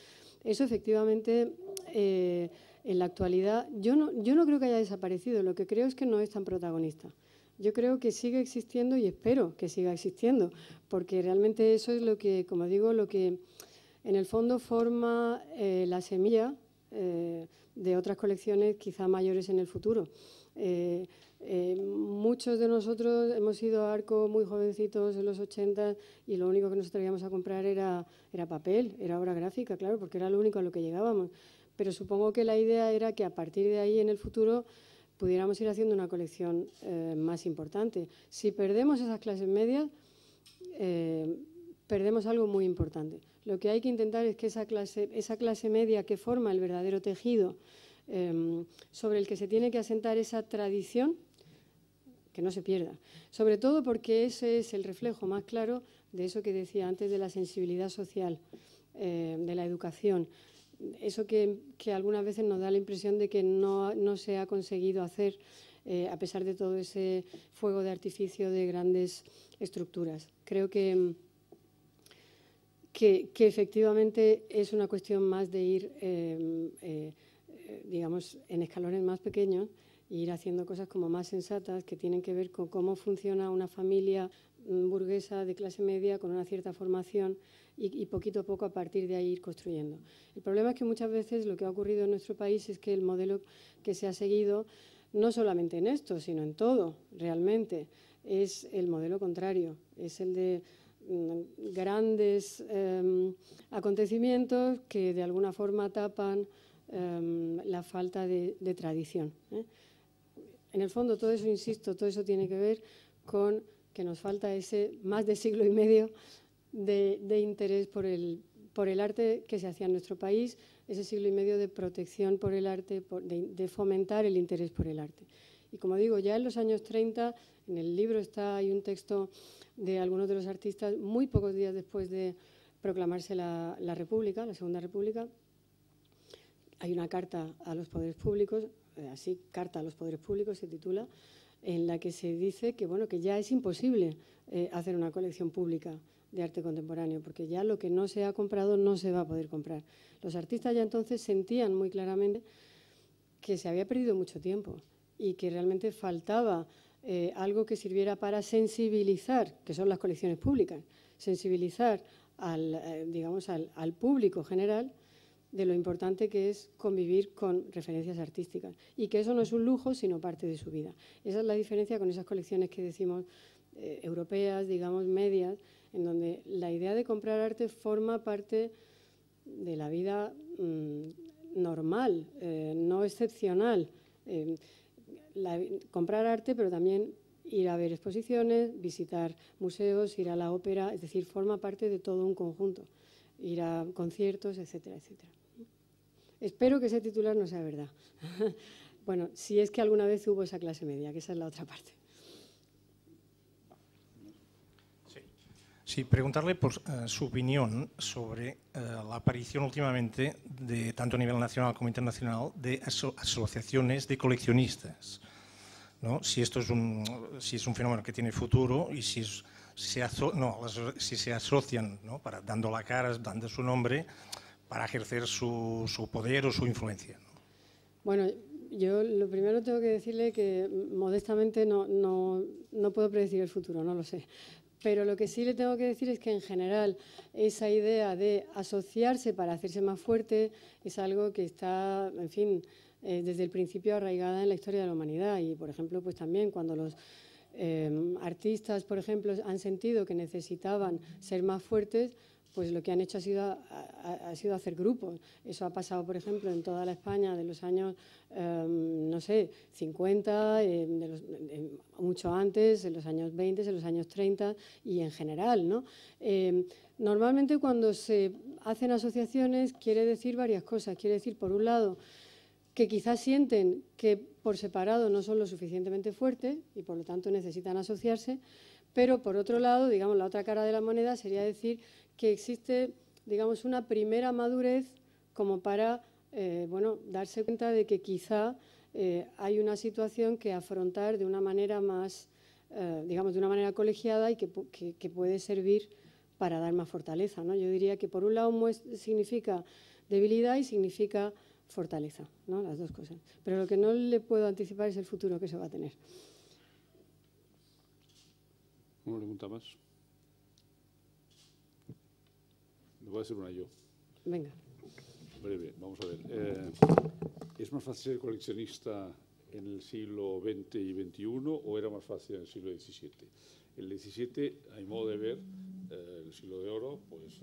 Eso efectivamente, en la actualidad, yo no creo que haya desaparecido, lo que creo es que no es tan protagonista. Yo creo que sigue existiendo y espero que siga existiendo, porque realmente eso es lo que, como digo, lo que en el fondo forma la semilla de otras colecciones quizá mayores en el futuro. Muchos de nosotros hemos ido a Arco muy jovencitos en los 80 y lo único que nos traíamos a comprar era papel, era obra gráfica, claro, porque era lo único a lo que llegábamos. Pero supongo que la idea era que a partir de ahí en el futuro pudiéramos ir haciendo una colección más importante. Si perdemos esas clases medias, perdemos algo muy importante. Lo que hay que intentar es que esa clase media que forma el verdadero tejido sobre el que se tiene que asentar esa tradición, que no se pierda. Sobre todo porque ese es el reflejo más claro de eso que decía antes de la sensibilidad social, de la educación. Eso que algunas veces nos da la impresión de que no se ha conseguido hacer a pesar de todo ese fuego de artificio de grandes estructuras. Creo que efectivamente es una cuestión más de ir, digamos, en escalones más pequeños e ir haciendo cosas como más sensatas que tienen que ver con cómo funciona una familia burguesa de clase media con una cierta formación y poquito a poco a partir de ahí ir construyendo. El problema es que muchas veces lo que ha ocurrido en nuestro país es que el modelo que se ha seguido, no solamente en esto, sino en todo, realmente, es el modelo contrario, es el de grandes acontecimientos que de alguna forma tapan la falta de tradición. En el fondo, todo eso, insisto, todo eso tiene que ver con que nos falta ese más de siglo y medio de interés por el arte que se hacía en nuestro país, ese siglo y medio de protección por el arte, de fomentar el interés por el arte. Y como digo, ya en los años 30, en el libro hay un texto de algunos de los artistas, muy pocos días después de proclamarse la República, la Segunda República, hay una carta a los poderes públicos, así, Carta a los Poderes Públicos se titula, en la que se dice que, bueno, que ya es imposible hacer una colección pública de arte contemporáneo, porque ya lo que no se ha comprado no se va a poder comprar. Los artistas ya entonces sentían muy claramente que se había perdido mucho tiempo y que realmente faltaba algo que sirviera para sensibilizar, que son las colecciones públicas, sensibilizar al público general de lo importante que es convivir con referencias artísticas y que eso no es un lujo, sino parte de su vida. Esa es la diferencia con esas colecciones que decimos europeas, digamos, medias, en donde la idea de comprar arte forma parte de la vida normal, no excepcional. Comprar arte, pero también ir a ver exposiciones, visitar museos, ir a la ópera, es decir, forma parte de todo un conjunto, ir a conciertos, etcétera, etcétera. Espero que ese titular no sea verdad. Bueno, si es que alguna vez hubo esa clase media, que esa es la otra parte. Sí, preguntarle por su opinión sobre la aparición últimamente, tanto a nivel nacional como internacional, de asociaciones de coleccionistas, ¿no? Si esto es un fenómeno que tiene futuro y si se asocian, ¿no? Dando la cara, dando su nombre, para ejercer su poder o su influencia, ¿no? Bueno, yo lo primero tengo que decirle que modestamente no puedo predecir el futuro, no lo sé. Pero lo que sí le tengo que decir es que en general esa idea de asociarse para hacerse más fuerte es algo que está, en fin, desde el principio arraigada en la historia de la humanidad. Y, por ejemplo, pues también cuando los artistas, por ejemplo, han sentido que necesitaban ser más fuertes, pues lo que han hecho ha sido hacer grupos. Eso ha pasado, por ejemplo, en toda la España de los años, no sé, 50, mucho antes, en los años 20, en los años 30 y en general, ¿no? Normalmente cuando se hacen asociaciones quiere decir varias cosas. Quiere decir, por un lado, que quizás sienten que por separado no son lo suficientemente fuertes y por lo tanto necesitan asociarse, pero por otro lado, digamos, la otra cara de la moneda sería decir que existe, digamos, una primera madurez como para, bueno, darse cuenta de que quizá hay una situación que afrontar de una manera más, digamos, de una manera colegiada y que puede servir para dar más fortaleza, ¿no? Yo diría que por un lado significa debilidad y significa fortaleza, ¿no? Las dos cosas. Pero lo que no le puedo anticipar es el futuro que se va a tener. Una pregunta más. Le voy a hacer una yo. Venga. Breve, vamos a ver. ¿Es más fácil ser coleccionista en el siglo XX y XXI o era más fácil en el siglo XVII? El XVII, a mi modo de ver, el siglo de oro, pues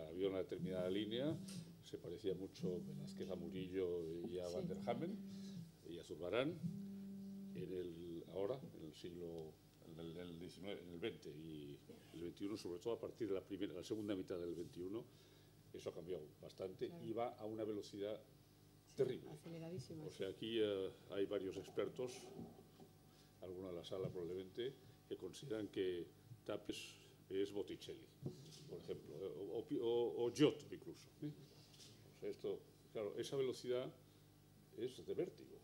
había una determinada línea, se parecía mucho Velázquez a Murillo y a Van der Hamen y a Zurbarán. Ahora, en el siglo, en el XIX, en el XX y el XXI, sobre todo a partir de la segunda mitad del XXI, eso ha cambiado bastante, claro. Y va a una velocidad terrible. Aceleradísima. O sea, aquí hay varios expertos, algunos en la sala probablemente, que consideran que Tapies es Botticelli, por ejemplo, o Giotto incluso. O sea, claro, esa velocidad es de vértigo.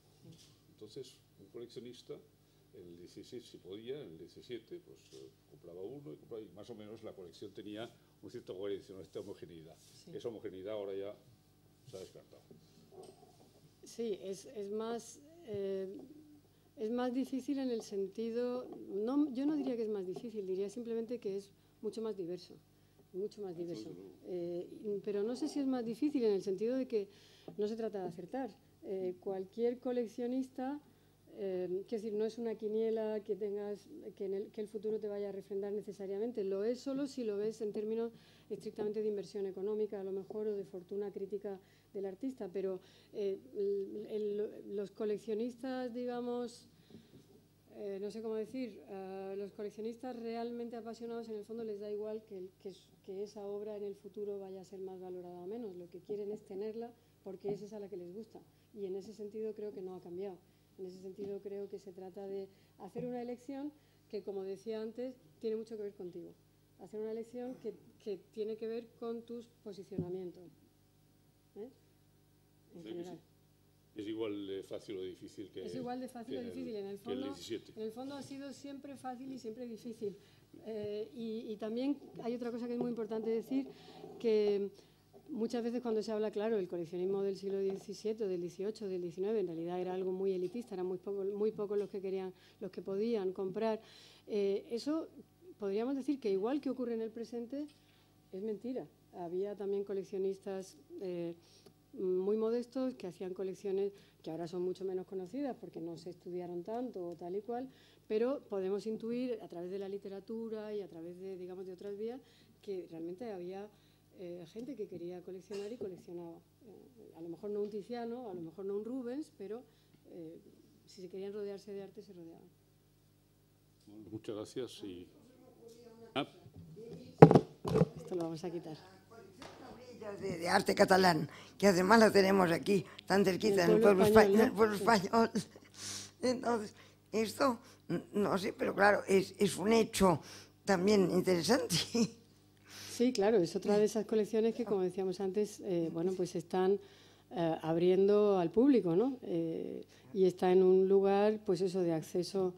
Entonces, un coleccionista, en el 16 si podía, en el 17 pues compraba uno y más o menos la colección tenía un cierto coherencia, una cierta homogeneidad. Sí. Esa homogeneidad ahora ya se ha descartado. Sí, es más difícil en el sentido, yo no diría que es más difícil, diría simplemente que es mucho más diverso. Mucho más diverso. Pero no sé si es más difícil en el sentido de que no se trata de acertar. Cualquier coleccionista quiero decir, no es una quiniela que tengas, que el futuro te vaya a refrendar necesariamente. Lo es solo si lo ves en términos estrictamente de inversión económica, a lo mejor, o de fortuna crítica del artista. Pero los coleccionistas, digamos, no sé cómo decir, los coleccionistas realmente apasionados, en el fondo les da igual que esa obra en el futuro vaya a ser más valorada o menos. Lo que quieren es tenerla porque es esa la que les gusta. Y en ese sentido creo que no ha cambiado. En ese sentido creo que se trata de hacer una elección que, como decía antes, tiene mucho que ver contigo. Hacer una elección que tiene que ver con tus posicionamientos. En general. Es igual de fácil o difícil que... Es igual de fácil o difícil. En el fondo ha sido siempre fácil y siempre difícil. Y también hay otra cosa que es muy importante decir, que muchas veces cuando se habla, claro, el coleccionismo del siglo XVII, del XVIII, del XIX, en realidad era algo muy elitista, eran muy pocos los que podían comprar. Eso podríamos decir que, igual que ocurre en el presente, es mentira. Había también coleccionistas muy modestos que hacían colecciones que ahora son mucho menos conocidas porque no se estudiaron tanto o tal y cual, pero podemos intuir a través de la literatura y a través de, digamos, de otras vías, que realmente había gente que quería coleccionar y coleccionaba. A lo mejor no un Tiziano, a lo mejor no un Rubens, pero si se querían rodearse de arte, se rodeaban. Bueno, muchas gracias. Esto lo vamos a quitar. De arte catalán, que además la tenemos aquí, tan cerquita, en el pueblo español. Entonces, esto, no sé, pero claro, es un hecho también interesante. Sí, claro, es otra de esas colecciones que, como decíamos antes, bueno, pues están abriendo al público, ¿no? Y está en un lugar, pues eso, de acceso,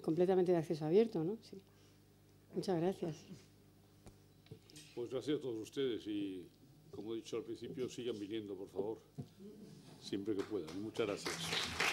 completamente de acceso abierto, ¿no? Sí. Muchas gracias. Pues gracias a todos ustedes y, como he dicho al principio, sigan viniendo, por favor, siempre que puedan. Muchas gracias.